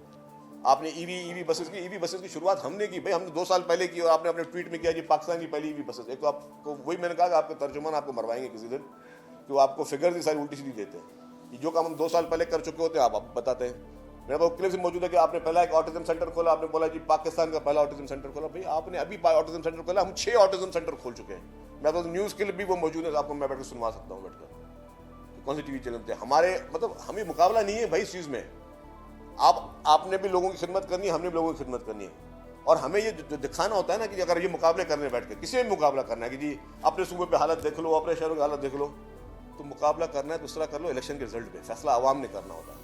आपने ईवी बसेस की शुरुआत हमने की, भाई हमने 2 साल पहले की, और आपने अपने ट्वीट में किया जी पाकिस्तान की पहली ईवी बसेस। एक तो आपको वही मैंने कहा कि आपके तर्जुमान आपको मरवाएंगे किसी दिन, कि वो आपको फिगर्स ही सारी उल्टी सीधी देते हैं। जो काम हम 2 साल पहले कर चुके होते हैं आप बताते हैं। मेरे पास क्लिप मौजूद है कि आपने पहला एक ऑटिज्म सेंटर खोला, आपने बोला जी पाकिस्तान का पहला ऑटिज्म सेंटर खोला। भाई आपने अभी ऑटिज्म सेंटर खोला, हम 6 ऑटिज्म सेंटर खोल चुके हैं। मेरे पास न्यूज़ क्लिप भी वो मौजूद है, आपको मैं बैठ कर सुनवा सकता हूँ बैठकर, कौन सी टीवी चैनल पे। हमारे मतलब हमें मुकाबला नहीं है भाई इस चीज़ में। आपने भी लोगों की खिदमत करनी है, हमने भी लोगों की खिदमत करनी है। और हमें ये जो दिखाना होता है ना कि अगर ये मुकाबले करने बैठ के, किसी में मुकाबला करना है कि जी अपने सूबे पे हालत देख लो, अपने शहरों की हालत देख लो, तो मुकाबला करना है दूसरा कर लो इलेक्शन के रिजल्ट पे। फैसला आवाम ने करना होता है।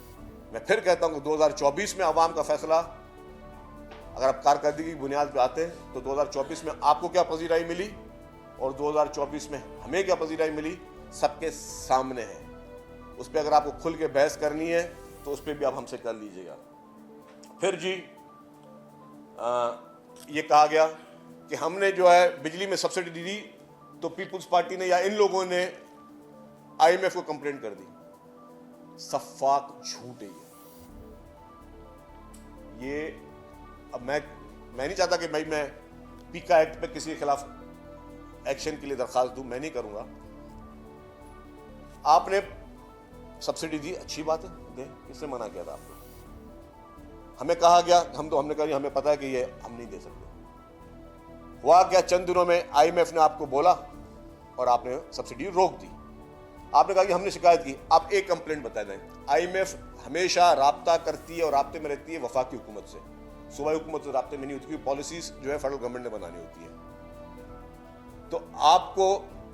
मैं फिर कहता हूँ कि 2024 में आवाम का फैसला, अगर आप कारकर्दगी की बुनियाद पर आते हैं तो 2024 में आपको क्या पजीराई मिली और 2024 में हमें क्या पजीराई मिली, सबके सामने है। उस पर अगर आपको खुल के बहस करनी है तो उस पर भी आप हमसे कर लीजिएगा। फिर जी ये कहा गया कि हमने जो है बिजली में सब्सिडी दी, तो पीपुल्स पार्टी ने या इन लोगों ने IMF को कंप्लेंट कर दी। सफाक झूठ है ये। अब मैं नहीं चाहता कि भाई मैं पीका एक्ट पे किसी के खिलाफ एक्शन के लिए दरखास्त दूं, मैं नहीं करूंगा। आपने सब्सिडी दी, अच्छी बात है, दे, किसने मना किया था आपको? हमें कहा गया, हमने कहा हमें पता है कि ये हम नहीं दे सकते। हुआ क्या, चंद दिनों में IMF ने आपको बोला और आपने सब्सिडी रोक दी। आपने कहा कि हमने शिकायत की। आप एक कंप्लेंट बता दें, IMF हमेशा राब्ता करती है और राब्ते में रहती है वफाकी हुकूमत से, सूबाई हुकूमत से राब्ते में नहीं होती, क्योंकि पॉलिसीज जो है फेडरल गवर्नमेंट ने बनानी होती है। तो आपको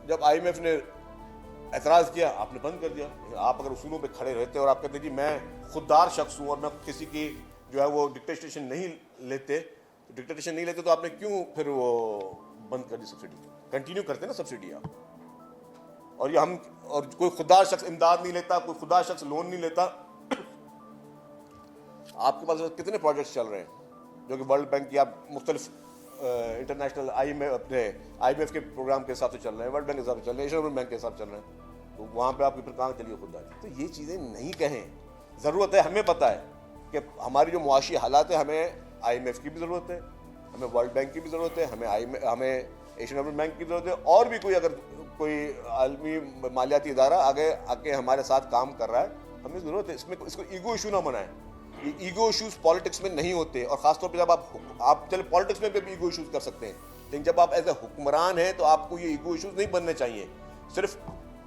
जब IMF ने एतराज़ किया, आपने बंद कर दिया। आप अगर उसूलों पे खड़े रहते और आप कहते जी मैं खुददार शख्स हूँ और मैं किसी की जो है वो डिक्टेटेशन नहीं लेते, तो आपने क्यों फिर वो बंद कर दी सब्सिडी? कंटिन्यू करते ना सब्सिडी आप। और कोई खुददार शख्स इमदाद नहीं लेता, कोई खुददार शख्स लोन नहीं लेता। आपके पास कितने प्रोजेक्ट्स चल रहे हैं जो कि वर्ल्ड बैंक की आप मुख्तलिफ इंटरनेशनल IMF के प्रोग्राम के हिसाब से चल रहे हैं, वर्ल्ड बैंक के हिसाब से चल रहे हैं, एशियन बैंक के हिसाब से चल रहे हैं। तो वहाँ पे आपकी फिर कहाँ चलिए खुददारी? तो ये चीज़ें नहीं कहें। ज़रूरत है, हमें पता है कि हमारी जो मुआशी हालात है, हमें IMF की भी ज़रूरत है, हमें वर्ल्ड बैंक की भी ज़रूरत है, हमें एशियन डेवलपमेंट बैंक की ज़रूरत है, और भी कोई आलमी मालियाती इदारा आगे हमारे साथ काम कर रहा है, हमें ज़रूरत है। इसको ईगो इशू ना बनाएं। ये ईगो इशूज़ पॉलिटिक्स में नहीं होते, और ख़ासतौर पर जब आप चले पॉलिटिक्स में भी ईगो इशूज़ कर सकते हैं, लेकिन जब आप एज ए हुक्मरान हैं तो आपको ये ईगो इश्यूज नहीं बनने चाहिए। सिर्फ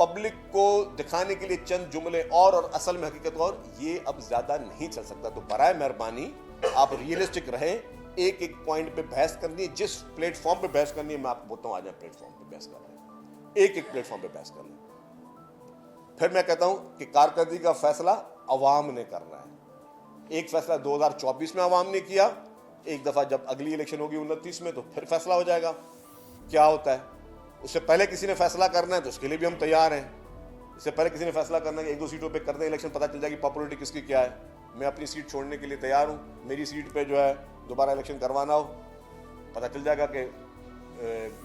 पब्लिक को दिखाने के लिए चंद जुमले और असल में हकीकत और ये अब ज्यादा नहीं चल सकता। तो बराए मेहरबानी आप रियलिस्टिक रहें। एक एक पॉइंट पे बहस करनी है, जिस प्लेटफॉर्म पे बहस करनी है मैं आपको बोलता हूं, आज आप प्लेटफॉर्म पे बहस कर रहे हैं, एक एक प्लेटफॉर्म पे बहस कर लें। फिर मैं कहता हूं कि कारकर्दगी का फैसला अवाम ने करना है। एक फैसला 2024 में अवाम ने किया, एक दफा जब अगली इलेक्शन होगी 29 में तो फिर फैसला हो जाएगा क्या होता है। उससे पहले किसी ने फैसला करना है तो उसके लिए भी हम तैयार हैं। इससे पहले किसी ने फैसला करना है कि 1-2 सीटों पे कर दें इलेक्शन, पता चल जाएगी पॉपुलरिटी किसकी क्या है। मैं अपनी सीट छोड़ने के लिए तैयार हूँ। मेरी सीट पे जो है दोबारा इलेक्शन करवाना हो, पता चल जाएगा कि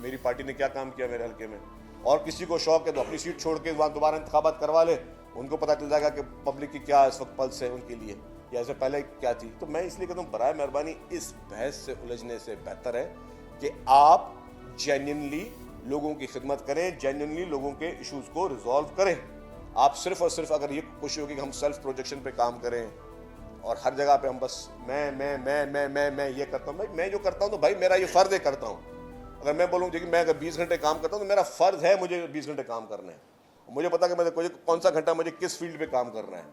मेरी पार्टी ने क्या काम किया मेरे हल्के में। और किसी को शौक है तो अपनी सीट छोड़ के वहाँ दोबारा इंतखाबात करवा ले, उनको पता चल जाएगा कि पब्लिक की क्या इस वक्त पल्स है उनके लिए, या इससे पहले क्या थी। तो मैं इसलिए कहता हूँ बराए मेहरबानी इस बहस से उलझने से बेहतर है कि आप जेन्युइनली लोगों की खिदमत करें, जेन्युइनली लोगों के इश्यूज को रिजॉल्व करें। आप सिर्फ और सिर्फ अगर ये कोशिश होगी कि हम सेल्फ प्रोजेक्शन पे काम करें और हर जगह पे हम बस मैं ये करता हूँ, भाई मैं जो करता हूँ तो भाई मेरा ये फर्ज है करता हूँ। अगर मैं बोलूँ देखिए मैं अगर 20 घंटे काम करता हूँ तो मेरा फर्ज है मुझे 20 घंटे काम करना है। मुझे पता कि मुझे कौन सा घंटा मुझे किस फील्ड पे काम करना है,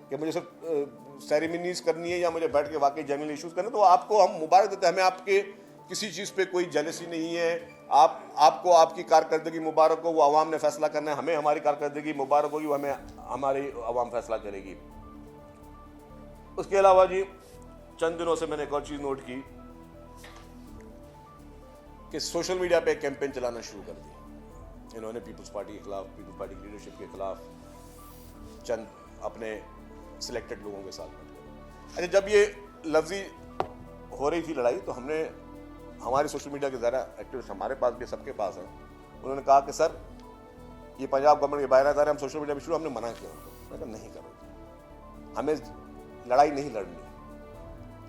कि मुझे सिर्फ सेरेमनीज करनी है या मुझे बैठ के वाकई जेन्युइन इश्यूज करने। तो आपको हम मुबारक देते हैं, हमें आपके किसी चीज़ पे कोई जेलसी नहीं है। आपको आपकी कारकर्दगी मुबारक हो, वो अवाम ने फैसला करना है। हमें हमारी कारकर्दगी मुबारक होगी, वो हमें हमारी अवाम फैसला करेगी। उसके अलावा जी चंद दिनों से मैंने एक और चीज़ नोट की कि सोशल मीडिया पे एक कैंपेन चलाना शुरू कर दिया इन्होंने पीपल्स पार्टी के खिलाफ, पीपल्स पार्टी की लीडरशिप के खिलाफ, चंद अपने सिलेक्टेड लोगों के साथ बैठकर। अच्छा, जब ये लफ्जी हो रही थी लड़ाई तो हमने हमारे सोशल मीडिया के ज़रा एक्टिविस्ट हमारे पास भी सबके पास हैं, उन्होंने कहा कि सर ये पंजाब गवर्नमेंट के बाहर आ रहे हैं, हम सोशल मीडिया पर शुरू, हमने मना किया उनको। मैं कहा नहीं करो, हमें लड़ाई नहीं लड़नी।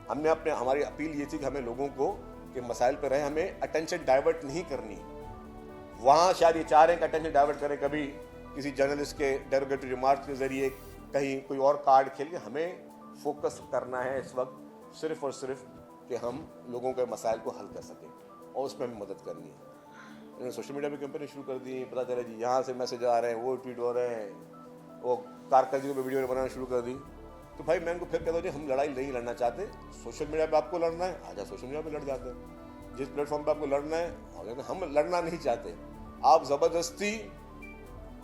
हमने हमारी अपील ये थी कि हमें लोगों को के मसाइल पर रहे, हमें अटेंशन डाइवर्ट नहीं करनी। वहाँ शायद ये चाह रहे हैं कि अटेंशन डाइवर्ट करें, कभी किसी जर्नलिस्ट के डेरोगेटरी रिमार्क्स के जरिए कहीं कोई और कार्ड खेल के। हमें फोकस करना है इस वक्त सिर्फ और सिर्फ कि हम लोगों के मसाइल को हल कर सकें और उसमें हमें मदद करनी है। इन्होंने सोशल मीडिया पे कैंपेन शुरू कर दी, पता चला जी यहाँ से मैसेज आ रहे हैं, वो ट्वीट हो रहे हैं, वो कारकर्दगी पे वीडियो बनाना शुरू कर दी। तो भाई मैं उनको फिर कहता हूँ जी हम लड़ाई नहीं लड़ना चाहते। सोशल मीडिया पे आपको लड़ना है, आजा सोशल मीडिया पे लड़ जाते हैं। जिस प्लेटफॉर्म पे आपको लड़ना है आ जाते, हम लड़ना नहीं चाहते। आप ज़बरदस्ती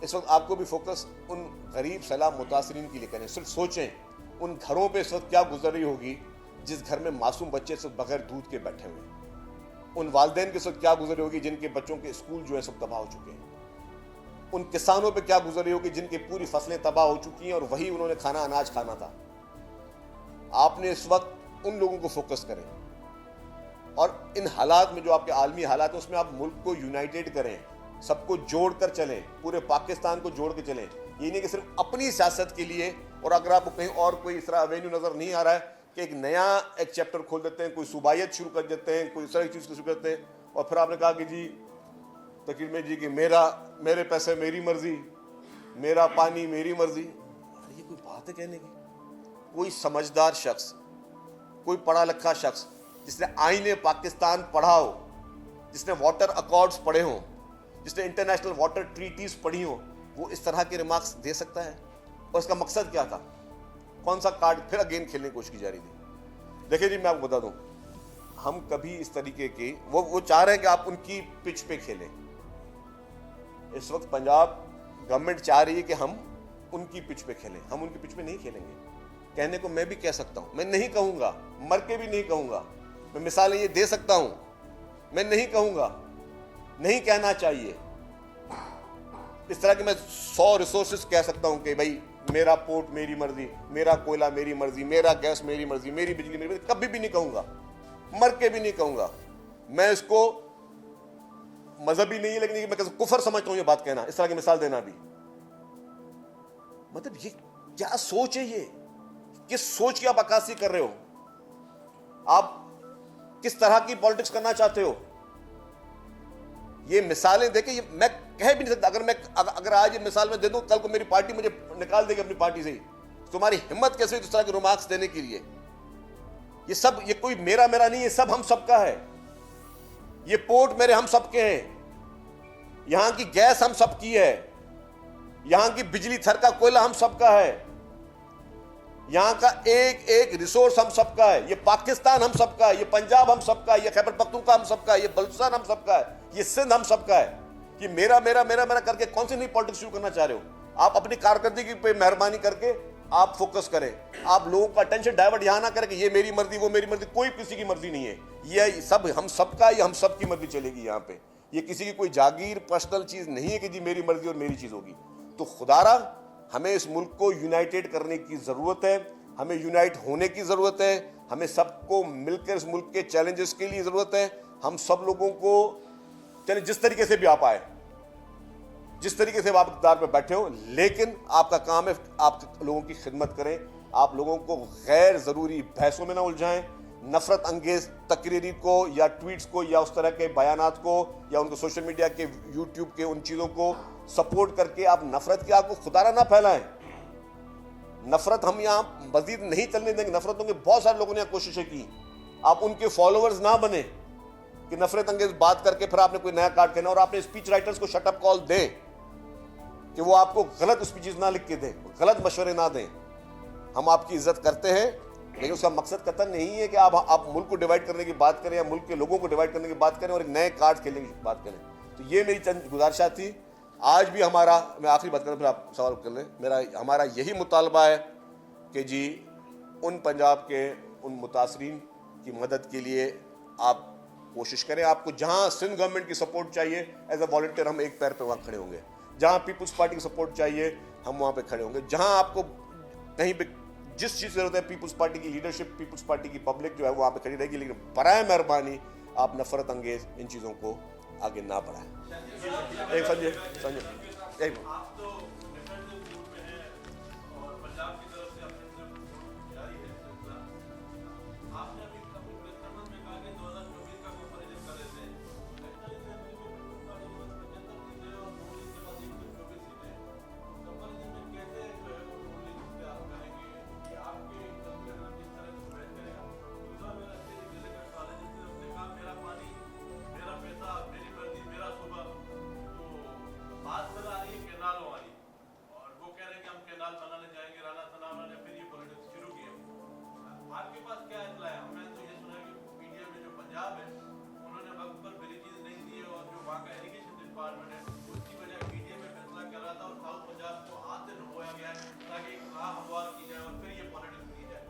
इस वक्त आपको भी फोकस उन गरीब सैलाब मुतासरीन के लिए करें। सिर्फ सोचें उन घरों पे इस वक्त क्या गुजर रही होगी जिस घर में मासूम बच्चे सिर्फ बगैर दूध के बैठे हुए हैं। उन वालिदैन के साथ क्या गुजरी होगी जिनके बच्चों के स्कूल जो है सब तबाह हो चुके हैं। उन किसानों पे क्या गुजरी होगी जिनकी पूरी फसलें तबाह हो चुकी हैं और वही उन्होंने अनाज खाना था। आपने इस वक्त उन लोगों को फोकस करें और इन हालात में जो आपके आलमी हालात हैं उसमें आप मुल्क को यूनाइटेड करें, सबको जोड़कर चलें, पूरे पाकिस्तान को जोड़ के चलें। ये नहीं कि सिर्फ अपनी सियासत के लिए, और अगर आपको कहीं और कोई इस तरह एवेन्यू नजर नहीं आ रहा है कि एक नया एक चैप्टर खोल देते हैं, कोई सूबायत शुरू कर देते हैं, कोई इस तरह की चीज़ शुरू करते हैं और फिर आपने कहा कि जी तकीर में जी कि मेरे पैसे मेरी मर्जी, मेरा पानी मेरी मर्जी। ये कोई बात है कहने की? कोई समझदार शख्स, कोई पढ़ा लिखा शख्स जिसने आईने पाकिस्तान पढ़ा हो, जिसने वाटर अकॉर्ड्स पढ़े हों, जिसने इंटरनेशनल वाटर ट्रीटीज पढ़ी हो, वो इस तरह के रिमार्क्स दे सकता है? और इसका मकसद क्या था? कौन सा कार्ड फिर अगेन खेलने की कोशिश की जा रही थी? देखिए जी मैं आपको बता दूं, हम कभी इस तरीके की वो चाह रहे हैं कि आप उनकी पिच पे खेलें। इस वक्त पंजाब गवर्नमेंट चाह रही है कि हम उनकी पिच पे खेलें। हम उनकी पिच पे नहीं खेलेंगे। कहने को मैं भी कह सकता हूं, मैं नहीं कहूंगा, मर के भी नहीं कहूंगा। मैं मिसालें ये दे सकता हूं, मैं नहीं कहूंगा, नहीं कहना चाहिए। इस तरह के मैं 100 रिसोर्सेज कह सकता हूं कि भाई मेरा पोर्ट मेरी मर्जी, मेरा कोयला मेरी मर्जी, मेरा गैस मेरी मर्जी, मेरी बिजली मेरी मर्जी। कभी भी नहीं कहूंगा, मर के भी नहीं कहूंगा। मैं इसको मजहबी नहीं है लेकिन मैं कुफर समझता हूं ये बात कहना, इस तरह की मिसाल देना भी। मतलब ये क्या सोच है? ये किस सोच की आप अक्कासी कर रहे हो? आप किस तरह की पॉलिटिक्स करना चाहते हो? ये मिसालें देके ये मैं कह भी नहीं सकता। अगर आज ये मिसाल मैं दे दूं, कल को मेरी पार्टी मुझे निकाल देगी अपनी पार्टी से ही। तुम्हारी हिम्मत कैसे इस तरह के रिमार्क्स देने के लिए? ये सब, ये कोई मेरा नहीं, ये सब हम सबका है। ये पोर्ट मेरे हम सबके हैं, यहां की गैस हम सबकी है, यहां की बिजली थर का कोयला हम सबका है, यहां का एक एक रिसोर्स हम सबका है, ये पाकिस्तान हम सबका है, ये पंजाब हम सबका है, ये खैबर पख्तूनख्वा हम सबका है, ये बलूचिस्तान हम सबका है, ये सिंध हम सबका है। ये मेरा मेरा मेरा मेरा करके कौन सी नई पॉलिटिक्स शुरू करना चाह रहे हो? आप अपनी कारकर्दगी पे मेहरबानी करके आप फोकस करें, आप लोगों का अटेंशन डाइवर्ट यहां ना करें कि ये मेरी मर्जी वो मेरी मर्जी। कोई किसी की मर्जी नहीं है, ये सब हम सबका, ये हम सब की मर्जी चलेगी यहाँ पे। ये किसी की कोई जागीर पर्सनल चीज नहीं है कि जी मेरी मर्जी और मेरी चीज होगी। तो खुदारा हमें इस मुल्क को यूनाइटेड करने की जरूरत है, हमें यूनाइट होने की जरूरत है, हमें सबको मिलकर इस मुल्क के चैलेंजेस के लिए जरूरत है। हम सब लोगों को चले जिस तरीके से भी आप आए, जिस तरीके से आप इक़्तिदार पे बैठे हो, लेकिन आपका काम है आप लोगों की खिदमत करें, आप लोगों को गैर जरूरी बहसों में ना उलझाएं, नफरत अंगेज तकरीरी को या ट्वीट्स को या उस तरह के बयानात को या उनको सोशल मीडिया के यूट्यूब के उन चीज़ों को सपोर्ट करके आप नफरत की आग को खुदारा ना फैलाएं। नफरत हम यहाँ मजीद नहीं चलने देंगे। नफरतों के बहुत सारे लोगों ने यहाँ कोशिशें की, आप उनके फॉलोअर्स ना बने कि नफरत अंगेज बात करके फिर आपने कोई नया कार्ड कहना और आपने स्पीच राइटर्स को शटअप कॉल दें कि वो आपको गलत स्पीचेस ना लिख के दें, गलत मशवरे ना दें। हम आपकी इज्जत करते हैं, लेकिन उसका मकसद कतई नहीं है कि आप मुल्क को डिवाइड करने की बात करें या मुल्क के लोगों को डिवाइड करने की बात करें और एक नए कार्ड खेलने की बात करें। तो ये मेरी चंद गुजारिशात थी। आज भी हमारा, मैं आखिरी बात करूँ फिर आप सवाल कर लें, हमारा यही मुतालबा है कि जी उन पंजाब के उन मुतासरीन की मदद के लिए आप कोशिश करें। आपको जहाँ सिंध गवर्नमेंट की सपोर्ट चाहिए एज अ वॉलंटियर हम एक पैर पे वहाँ खड़े होंगे, जहाँ पीपल्स पार्टी की सपोर्ट चाहिए हम वहाँ पे खड़े होंगे, जहाँ आपको कहीं पे जिस चीज़ की जरूरत है पीपल्स पार्टी की लीडरशिप, पीपल्स पार्टी की पब्लिक जो है वहाँ पे खड़ी रहेगी। लेकिन बराए मेहरबानी आप नफरत अंगेज इन चीज़ों को आगे ना बढ़ाएं। एक संजय एक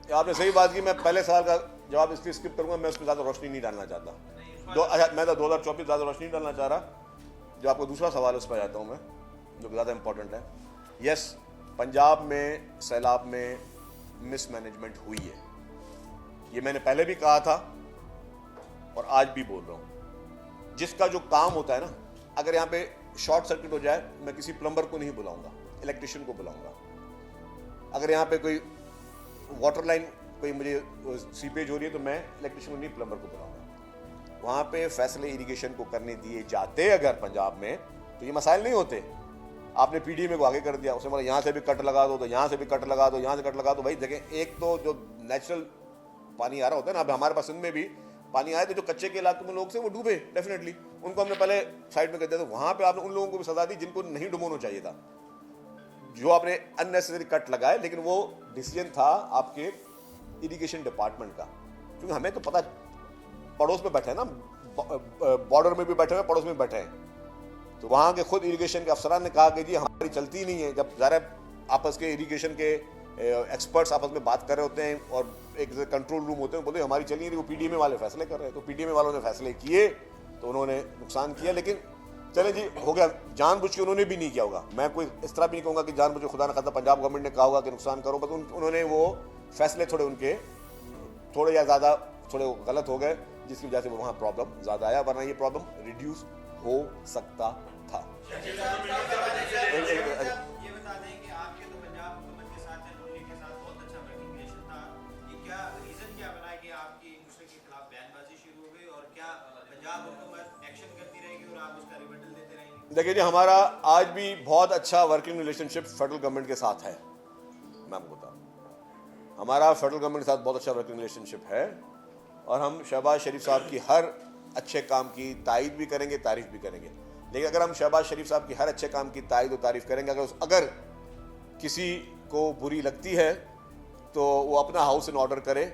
आपने सही बात की। मैं पहले सवाल का जवाब इसलिए स्किप करूंगा, मैं उसमें ज़्यादा रोशनी नहीं डालना चाहता। मैं तो 2024 ज़्यादा रोशनी नहीं डालना चाह रहा। जो आपको दूसरा सवाल है उस पर जाता हूँ मैं, जो ज़्यादा इंपॉर्टेंट है। यस, पंजाब में सैलाब में मिसमैनेजमेंट हुई है, ये मैंने पहले भी कहा था और आज भी बोल रहा हूँ। जिसका जो काम होता है ना, अगर यहाँ पे शॉर्ट सर्किट हो जाए, मैं किसी प्लम्बर को नहीं बुलाऊंगा, इलेक्ट्रिशियन को बुलाऊंगा। अगर यहाँ पे कोई वाटर लाइन कोई मुझे सीपेज हो रही है तो मैं इलेक्ट्रिशियन को नहीं, प्लम्बर को बुलाऊंगा। वहाँ पे फैसले इरिगेशन को करने दिए जाते अगर पंजाब में, तो ये मसाइल नहीं होते। आपने पीडीएम को आगे कर दिया, उसने बोला यहाँ से भी कट लगा दो, तो यहाँ से भी कट लगा दो, यहाँ से कट लगा दो। भाई देखें, एक तो जो नेचुरल पानी आ रहा होता है ना, अब हमारे पास सिंध में भी पानी आए तो जो कच्चे के इलाके में लोग थे वो डूबे, डेफिनेटली उनको हमने पहले साइड में कर दिया। तो वहाँ पे आपने उन लोगों को भी सजा दी जिनको नहीं डुबोना चाहिए था, जो आपने अननेसेसरी कट लगाए। लेकिन वो डिसीजन था आपके इरिगेशन डिपार्टमेंट का, क्योंकि हमें तो पता पड़ोस में बैठे हैं ना, बॉर्डर में भी बैठे हुए, पड़ोस में बैठे हैं। तो वहाँ के खुद इरिगेशन के अफसरान ने कहा कि जी हमारी चलती नहीं है। जब ज़रा आपस के इरिगेशन के एक्सपर्ट्स आपस में बात कर रहे होते हैं और एक कंट्रोल रूम होते हैं, बोलते हमारी चली नहीं रही, वो पीडीएम वाले फैसले कर रहे हैं। तो पीडीएम वालों ने फैसले किए तो उन्होंने नुकसान किया। लेकिन चले जी, हो गया, जानबूझ के उन्होंने भी नहीं किया होगा। मैं कोई इस तरह भी नहीं कहूँगा कि जानबूझ के खुदा न खास्ता पंजाब गवर्नमेंट ने कहा होगा कि नुकसान करो, बस उन्होंने वो फैसले थोड़े उनके थोड़े या ज़्यादा थोड़े गलत हो गए, जिसकी वजह से वो वहाँ प्रॉब्लम ज़्यादा आया, वरना ये प्रॉब्लम रिड्यूस हो सकता था। देखिए जी, हमारा आज भी बहुत अच्छा वर्किंग रिलेशनशिप फेडरल गवर्नमेंट के साथ है। मैं आपको बता रहा हूँ, हमारा फेडरल गवर्नमेंट के साथ बहुत अच्छा वर्किंग रिलेशनशिप है और हम शहबाज शरीफ साहब की हर अच्छे काम की तारीफ भी करेंगे, तारीफ भी करेंगे। लेकिन अगर हम शहबाज शरीफ साहब की हर अच्छे काम की तारीफ और तारीफ करेंगे, अगर किसी को बुरी लगती है तो वो अपना हाउस इन ऑर्डर करे,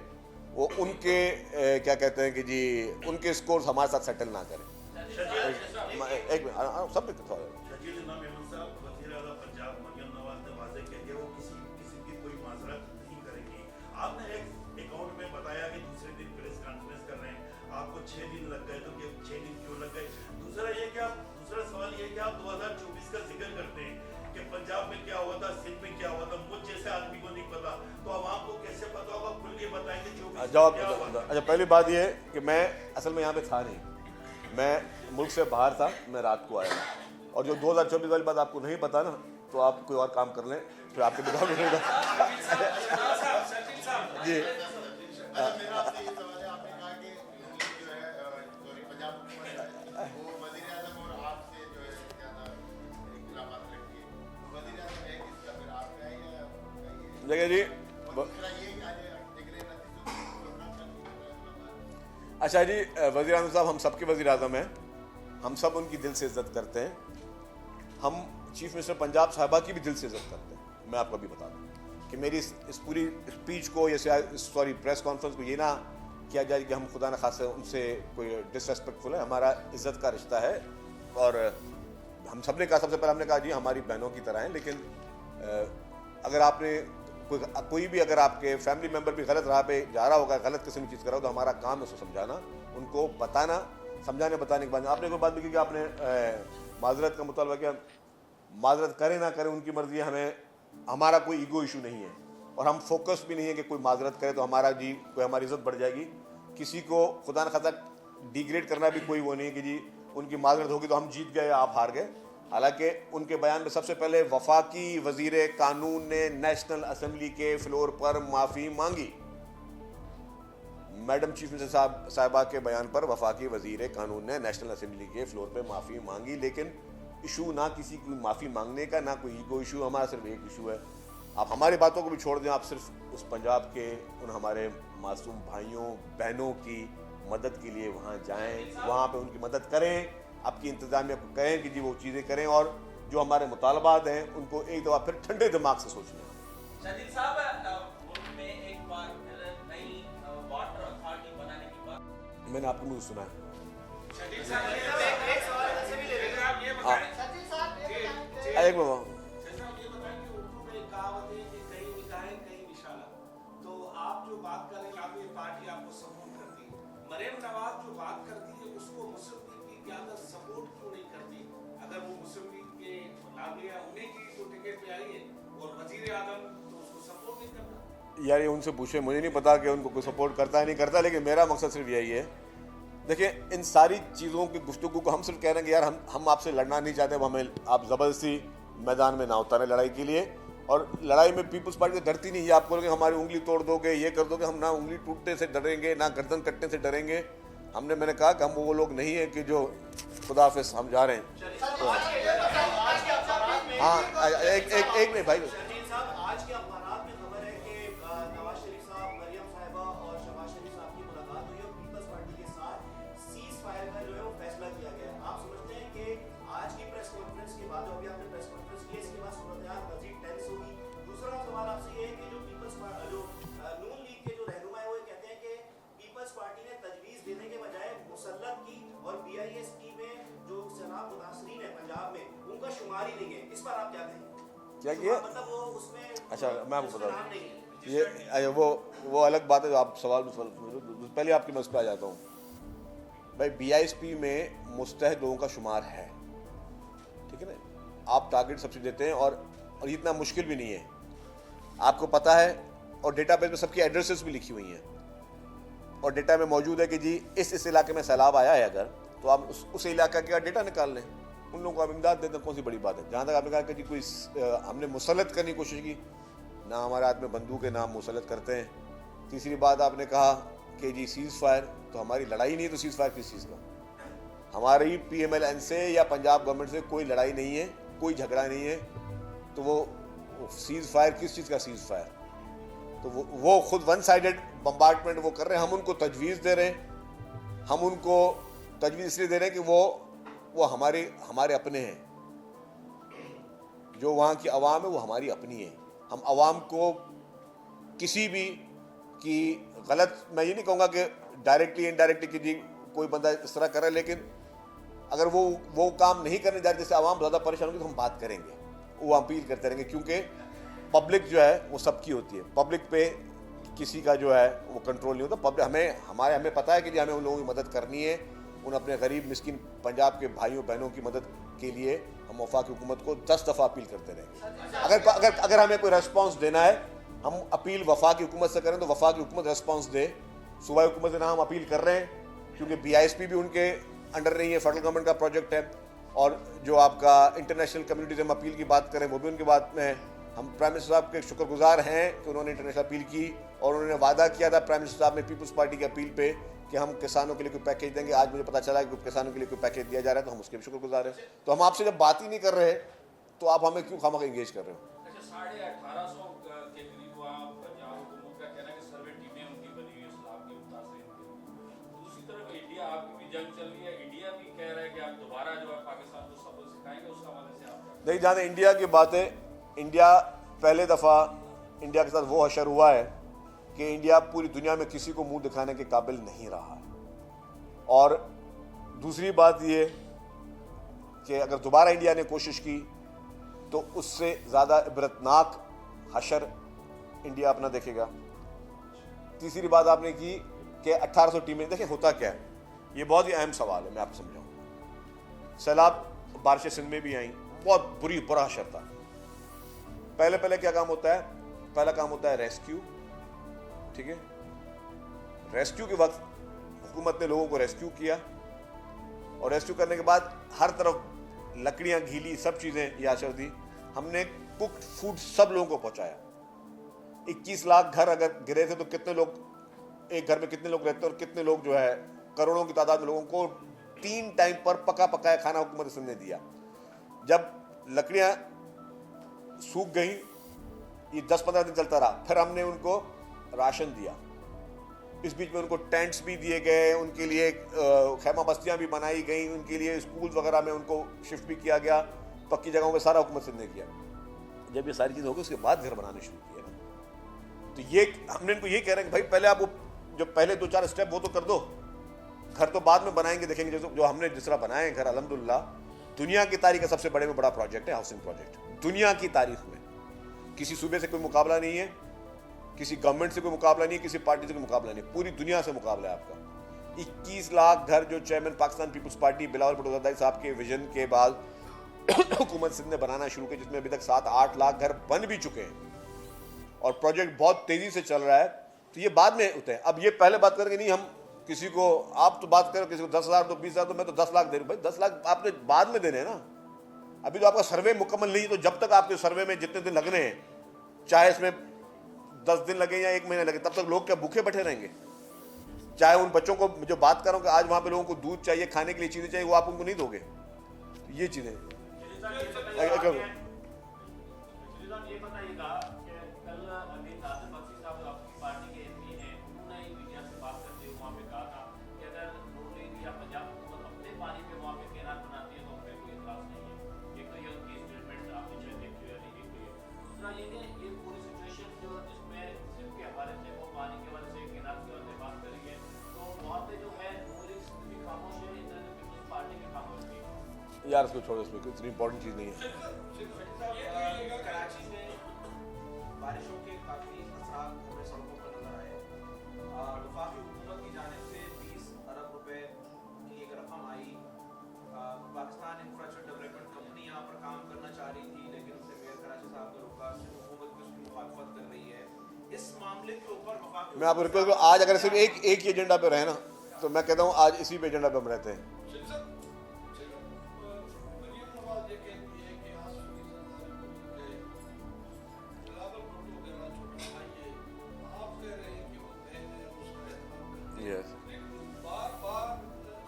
वो उनके क्या कहते हैं कि जी उनके स्कोर्स हमारे साथ सेटल ना करें। एक सब आपने एक अकाउंट में बताया कि दूसरे दिन प्रेस कॉन्फ्रेंस कर रहे हैं, आपको 6 दिन लग गए, तो 6 दिन क्यों लग गए? दूसरा सवाल ये कि आप 2024 का जिक्र करते हैं कि पंजाब में क्या हुआ था, सिंध में क्या हुआ था, मुझ जैसे आदमी को नहीं पता, तो आवाम को कैसे पता होगा? खुल के बताएंगे 24 जवाब। क्या हुआ? अच्छा, पहली बात ये कि मैं असल में यहाँ पे था नहीं, मैं मुल्क से बाहर था, मैं रात को आया। और जो 2024 वाली बात आपको नहीं पता ना, तो आप कोई और काम कर लें, फिर आपके बिगाड़ में नहीं जी। मेरा आपसे ये सवाल है, आपने कहा कि जो है पंजाब हुकूमत वो वज़ीर-ए-आज़म और आपसे जो है ज़्यादा इख्तिलाफ़ात रखती है, तो वज़ीर-ए-आज़म है किसका, फिर आपका है या देखिए जी, दूसरा ये आज डिग्री प्रोग्राम का। अच्छा जी, वज़ीर आज़म साहब हम सबके वज़ीर आज़म हैं, हम सब उनकी दिल से इज़्ज़त करते हैं, हम चीफ मिनिस्टर पंजाब साहबा की भी दिल से इज़्ज़त करते हैं। मैं आपको अभी बता दूँ कि मेरी इस पूरी स्पीच को या प्रेस कॉन्फ्रेंस को ये ना किया जाए कि हम खुदा न खासा उनसे कोई डिसरेस्पेक्टफुल है। हमारा इज़्ज़त का रिश्ता है और हम सब ने कहा, सबसे पहले हमने कहा जी हमारी बहनों की तरह हैं, लेकिन अगर आपने कोई भी अगर आपके फैमिली मेम्बर भी गलत राह पे जा रहा होगा, गलत किसी भी चीज़ कर रहा हो, तो हमारा काम है उसको समझाना, उनको बताना, समझाने बताने के बाद आपने कोई बात भी की कि आपने माजरत का मुतालबा किया, माजरत करें ना करें उनकी मर्जी है, हमारा कोई ईगो इशू नहीं है और हम फोकस भी नहीं है कि कोई माजरत करे तो हमारा जी कोई हमारी इज्जत बढ़ जाएगी। किसी को खुदा न खासा डिग्रेड करना भी कोई वो नहीं है कि जी उनकी माजरत होगी तो हम जीत गए या आप हार गए। हालांकि उनके बयान में सबसे पहले वफाकी वजीर कानून ने नेशनल असेंबली के फ्लोर पर माफ़ी मांगी। मैडम चीफ मिनिस्टर साहिबा के बयान पर वफाकी वजीर कानून ने नेशनल असेंबली के फ्लोर पर माफ़ी मांगी, लेकिन इशू ना किसी की माफ़ी मांगने का, ना कोई ईगो इशू, हमारा सिर्फ एक इशू है। आप हमारी बातों को भी छोड़ दें, आप सिर्फ उस पंजाब के उन हमारे मासूम भाइयों बहनों की मदद के लिए वहाँ जाएं, वहाँ पे उनकी मदद करें, आपकी इंतज़ामिया को कहें कि जी वो चीज़ें करें और जो हमारे मुतालबात हैं उनको एक दफ़ा फिर ठंडे दिमाग से सोच लें। शदीद साहब, मुल्क में एक बार नई वाटर अथॉरिटी बनाने की बात मैंने आपको मुझे सुना है। शदीद साहब एक सवाल ऐसे भी ले लेंगे, आप ये बताएं शदीद साहब एक मिनट, जैसा आप ये बताएं कि उर्दू में एक कहावत है कि कहीं निगाहें कहीं निशाना, तो आप जो बात कर रहे हैं आप ये पार्टी आपको सपोर्ट करती है, मरियम नवाज जो बात करती है उसको मुस्लिम लीग की ज़्यादा सपोर्ट क्यों नहीं करती? अगर वो मुस्लिम लीग के लागे या उन्हीं की जो टिकट पे आई है और वजीर आजम, तो उसको सपोर्ट नहीं करता? यार ये उनसे पूछे, मुझे नहीं पता कि उनको कोई सपोर्ट करता है नहीं करता, लेकिन मेरा मकसद सिर्फ यही है। देखिए, इन सारी चीज़ों की गुफ्तगू को हम सिर्फ कह रहे हैं कि यार हम आपसे लड़ना नहीं चाहते, हमें आप ज़बरदस्ती मैदान में ना उतारें लड़ाई के लिए। और लड़ाई में पीपल्स पार्टी डरती नहीं है। आप बोलोगे हमारी उंगली तोड़ दोगे, ये कर दोगे, हम ना उंगली टूटने से डरेंगे ना गर्दन कटने से डरेंगे। मैंने कहा कि हम वो लोग नहीं है कि जो खुदा हाफिज़ हम जा रहे हैं। तो हाँ, एक नहीं भाई, आज के अखबारात में खबर है कि नवाज शरीफ साहब, मरियम साहिबा और शहबाज शरीफ साहब की मुलाकात हुई और पीपल्स पार्टी के साथ सीज फायर का जो है वो फैसला किया गया। आप समझते हैं कि आज की प्रेस कॉन्फ्रेंस के बाद, जो अभी आपने प्रेस कॉन्फ्रेंस की, इसके बाद सूरत मजीद टेंस होगी? दूसरा सवाल आपसे ये है कि जो नून लीग के जो रहनुमा है वो कहते हैं कि पीपल्स पार्टी ने तजवीज़ देने के बजाय मुसल्लत की और BISP में जो जनाब मुतासरीन है पंजाब में उनका शुमार ही नहीं है। इस पर आप क्या कहेंगे? क्या किया? मतलब वो उसमें, अच्छा मैं आपको बता दूँ, नहीं है ये वो अलग बात है। जो आप सवाल पहले आपकी मैं उस पर आ जाता हूँ। भाई BISP में मुस्तहक लोगों का शुमार है, ठीक है ना। आप टारगेट सब्सिडी देते हैं और ये इतना मुश्किल भी नहीं है, आपको पता है। और डेटाबेस में सबकी एड्रेसेस भी लिखी हुई हैं और डेटा में मौजूद है कि जी इस इलाके में सैलाब आया है, अगर तो आप उस इलाके का डेटा निकाल लें, उन लोगों को आप इमदाद देते हैं। कौन सी बड़ी बात है? जहाँ तक आपने कहा कि जी कोई हमने मुसल्लत करने की कोशिश की, ना हमारे हाथ में बंदूक है ना हम मुसल्लत करते हैं। तीसरी बात आपने कहा कि जी सीज़ फायर, तो हमारी लड़ाई नहीं है, तो सीज़ फायर किस चीज़ का? हमारी PMLN से या पंजाब गवर्नमेंट से कोई लड़ाई नहीं है, कोई झगड़ा नहीं है, तो वो सीज़ फायर किस चीज़ का सीज़ फायर? तो वो खुद वन साइडेड बम्बार्टमेंट वो कर रहे हैं, हम उनको तजवीज़ दे रहे हैं, हम उनको तजवीज़ इसलिए दे रहे हैं कि वो हमारे अपने हैं। जो वहाँ की आवाम है वो हमारी अपनी है। हम आवाम को किसी भी की गलत, मैं ये नहीं कहूँगा कि डायरेक्टली इनडायरेक्टली कि जी कोई बंदा इस तरह कर रहा है, लेकिन अगर वो काम नहीं करने जा रहे जिससे आवाम ज़्यादा परेशान होगी तो हम बात करेंगे, वो अपील करते रहेंगे, क्योंकि पब्लिक जो है वो सबकी होती है। पब्लिक पे किसी का जो है वो कंट्रोल नहीं होता। पब्लिक हमें पता है कि जी हमें उन लोगों की मदद करनी है, उन अपने गरीब मिस्किन पंजाब के भाइयों बहनों की मदद के लिए हम वफाकी हुकूमत को 10 दफ़ा अपील करते रहेंगे। अगर हमें कोई रेस्पॉन्स देना है, हम अपील वफाकी हुकूमत से करें तो वफाकी हुकूमत रेस्पॉन्स दे। सूबाई हुकूमत से ना हम अपील कर रहे हैं, क्योंकि BISP भी उनके अंडर नहीं है, फेडरल गवर्नमेंट का प्रोजेक्ट है। और जो आपका इंटरनेशनल कम्युनिटी से हम अपील की बात करें वो भी उनकी बात में है। हम प्राइम मिनिस्टर साहब के शुक्रगुजार हैं कि उन्होंने इंटरनेशनल अपील की और उन्होंने वादा किया था प्राइम मिनिस्टर साहब ने पीपल्स पार्टी की अपील पे कि हम किसानों के लिए कोई पैकेज देंगे। आज मुझे पता चला कि किसानों के लिए कोई पैकेज दिया जा रहा है, तो हम उसके भी शुक्रगुजार हैं। तो हम आपसे जब बात ही नहीं कर रहे तो आप हमें क्यों खामखा एंगेज कर रहे हो? अच्छा, 1850 के करीब वहाँ पंजाब हुकूमत का कहना है कि सर्वे टीमें उनकी बनी हुई इस्लाम के मुतासिर के लिए। दूसरी तरफ इंडिया, आपकी भी जंग चल रही है, इंडिया भी कह रहा है कि आप दोबारा जो है पाकिस्तान को सबक सिखाएंगे। उस हवाले से आप नहीं जाने इंडिया की बातें, इंडिया पहले दफ़ा इंडिया के साथ वो हशर हुआ है कि इंडिया पूरी दुनिया में किसी को मुंह दिखाने के काबिल नहीं रहा है। और दूसरी बात ये कि अगर दोबारा इंडिया ने कोशिश की तो उससे ज़्यादा इबरतनाक हशर इंडिया अपना देखेगा। तीसरी बात आपने की कि 1800 टीमें, देखें होता क्या है, ये बहुत ही अहम सवाल है, मैं आपको समझाऊँ। सैलाब बारिशें सिंध में भी आई, बहुत बुरा हशर था। पहले क्या काम होता है? पहला काम होता है रेस्क्यू, ठीक है। रेस्क्यू के वक्त हुकूमत ने लोगों को रेस्क्यू किया और रेस्क्यू करने के बाद हर तरफ लकड़ियां, घीली, सब चीजें याशर दी। हमने कुक्ड फूड सब लोगों को पहुंचाया। 21 लाख घर अगर गिरे थे तो कितने लोग, एक घर में कितने लोग रहते और कितने लोग जो है, करोड़ों की तादाद में लोगों को 3 टाइम पर पका पकाया खाना हुकूमत सिंध ने दिया। जब लकड़ियां सूख गई, ये 10-15 दिन चलता रहा, फिर हमने उनको राशन दिया। इस बीच में उनको टेंट्स भी दिए गए, उनके लिए खैमा बस्तियां भी बनाई गई, उनके लिए स्कूल वगैरह में उनको शिफ्ट भी किया गया, पक्की जगहों पे सारा हुकूमत सिंध ने किया। जब ये सारी चीज़ हो गई उसके बाद घर बनाने शुरू किए ना, तो ये हमने इनको ये कह रहे हैं कि भाई पहले आप वो जो पहले 2-4 स्टेप वो तो कर दो, घर तो बाद में बनाएंगे, देखेंगे। जो हमने जिस तरह बनाए हैं घर, अल्हम्दुलिल्लाह दुनिया की तारीख का सबसे बड़े में बड़ा प्रोजेक्ट है हाउसिंग प्रोजेक्ट। दुनिया की तारीख में किसी सूबे से कोई मुकाबला नहीं है, किसी गवर्नमेंट से कोई मुकाबला नहीं है, किसी पार्टी से कोई मुकाबला नहीं, पूरी दुनिया से मुकाबला है आपका। 21 लाख घर जो चेयरमैन पाकिस्तान पीपल्स पार्टी बिलावल भुट्टो ज़रदारी साहब के विजन के बाद हुकूमत सिंध ने बनाना शुरू किया, जिसमें अभी तक 7-8 लाख घर बन भी चुके हैं और प्रोजेक्ट बहुत तेजी से चल रहा है। तो ये बाद में होते हैं। अब ये पहले बात करेंगे नहीं हम किसी को, आप तो बात करो किसी को 10,000 तो 20,000 तो मैं तो 10 लाख दे रहा हूँ। भाई 10 लाख आपने बाद में देने हैं ना, अभी तो आपका सर्वे मुकम्मल नहीं है। तो जब तक आपके सर्वे में जितने दिन लगने हैं, चाहे इसमें 10 दिन लगे या 1 महीना लगे, तब तक लोग क्या भूखे बैठे रहेंगे? चाहे उन बच्चों को जो बात कर रहा हूँ कि आज वहाँ पे लोगों को दूध चाहिए, खाने के लिए चीज़ें चाहिए, वो आप उनको नहीं दोगे। तो ये चीज़ें ये बताइएगा कि कल अभी नाज़िम बख्शी साहब जो आपकी पार्टी के एमपी हैं, उन्होंने मीडिया से बात करते हुए वहाँ पे कहा था कि अगर नून लीग या पंजाब हुकूमत अपने पानी पे वहाँ पे तैनात बनाती है तो हमें कोई इतराज़ नहीं है। एक तो ये उनकी स्टेटमेंट आपने चाहे देखी या नहीं देखी है। दूसरा ये कि ये पूरी सिचुएशन जो जिसमें सिर्फ के हवाले से वो पानी के हवाले से तैनात के हवाले से बात करेंगे, तो वहाँ पे जो है नून लीग भी खामोश है, इधर पीपल्स पार्टी भी खामोश है। यार इसको छोड़ो, इसमें कोई इतनी इंपॉर्टेंट चीज़ नहीं है। कराची में बारिशों के काफी असरात हमें सड़कों पर नजर आए। वफाकी हुकूमत की जानिब से 20 अरब रुपए की एक रकम आई। पाकिस्तान इंफ्रास्ट्रक्चर डेवलपमेंट कंपनी यहाँ पर काम करना चाह रही थी, लेकिन उसे मेयर कराची साहब ने रोका। हुकूमत भी उसकी मुखालफत कर रही है। इस मामले के ऊपर मैं आपको रिक्वेस्ट करूँ, आज अगर सिर्फ एक ही एजेंडा पे रहे ना, तो मैं कहता हूँ आज इसी पे एजेंडा पे हम रहते हैं। Yes. बार-बार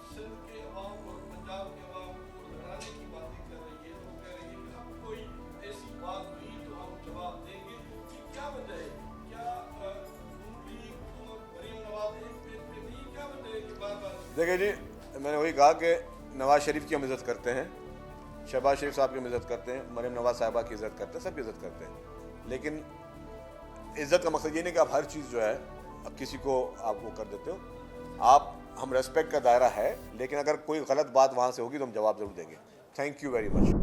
सिंध के अवाम और पंजाब के अवाम को डराने की बातें कर रही है। वो कह रही है कि अब कोई ऐसी बात हुई तो हम जवाब देंगे। कि क्या वजह है? क्या नून लीग और मरीम नवाज एक पेज पे नहीं? क्या वजह है कि बार-बार? देखिए जी, मैंने वही कहा कि नवाज शरीफ की हम इज़्ज़त करते हैं, शहबाज शरीफ साहब की हम इज़्ज़त करते हैं, मरीम नवाज साहिबा की इज़्ज़त करते हैं, सबकी इज़्ज़त करते हैं। लेकिन इज़्ज़त का मकसद ये नहीं कि आप हर चीज़ जो है अब किसी को आप वो कर देते हो। आप हम रेस्पेक्ट का दायरा है, लेकिन अगर कोई गलत बात वहाँ से होगी तो हम जवाब ज़रूर देंगे। Thank you very much.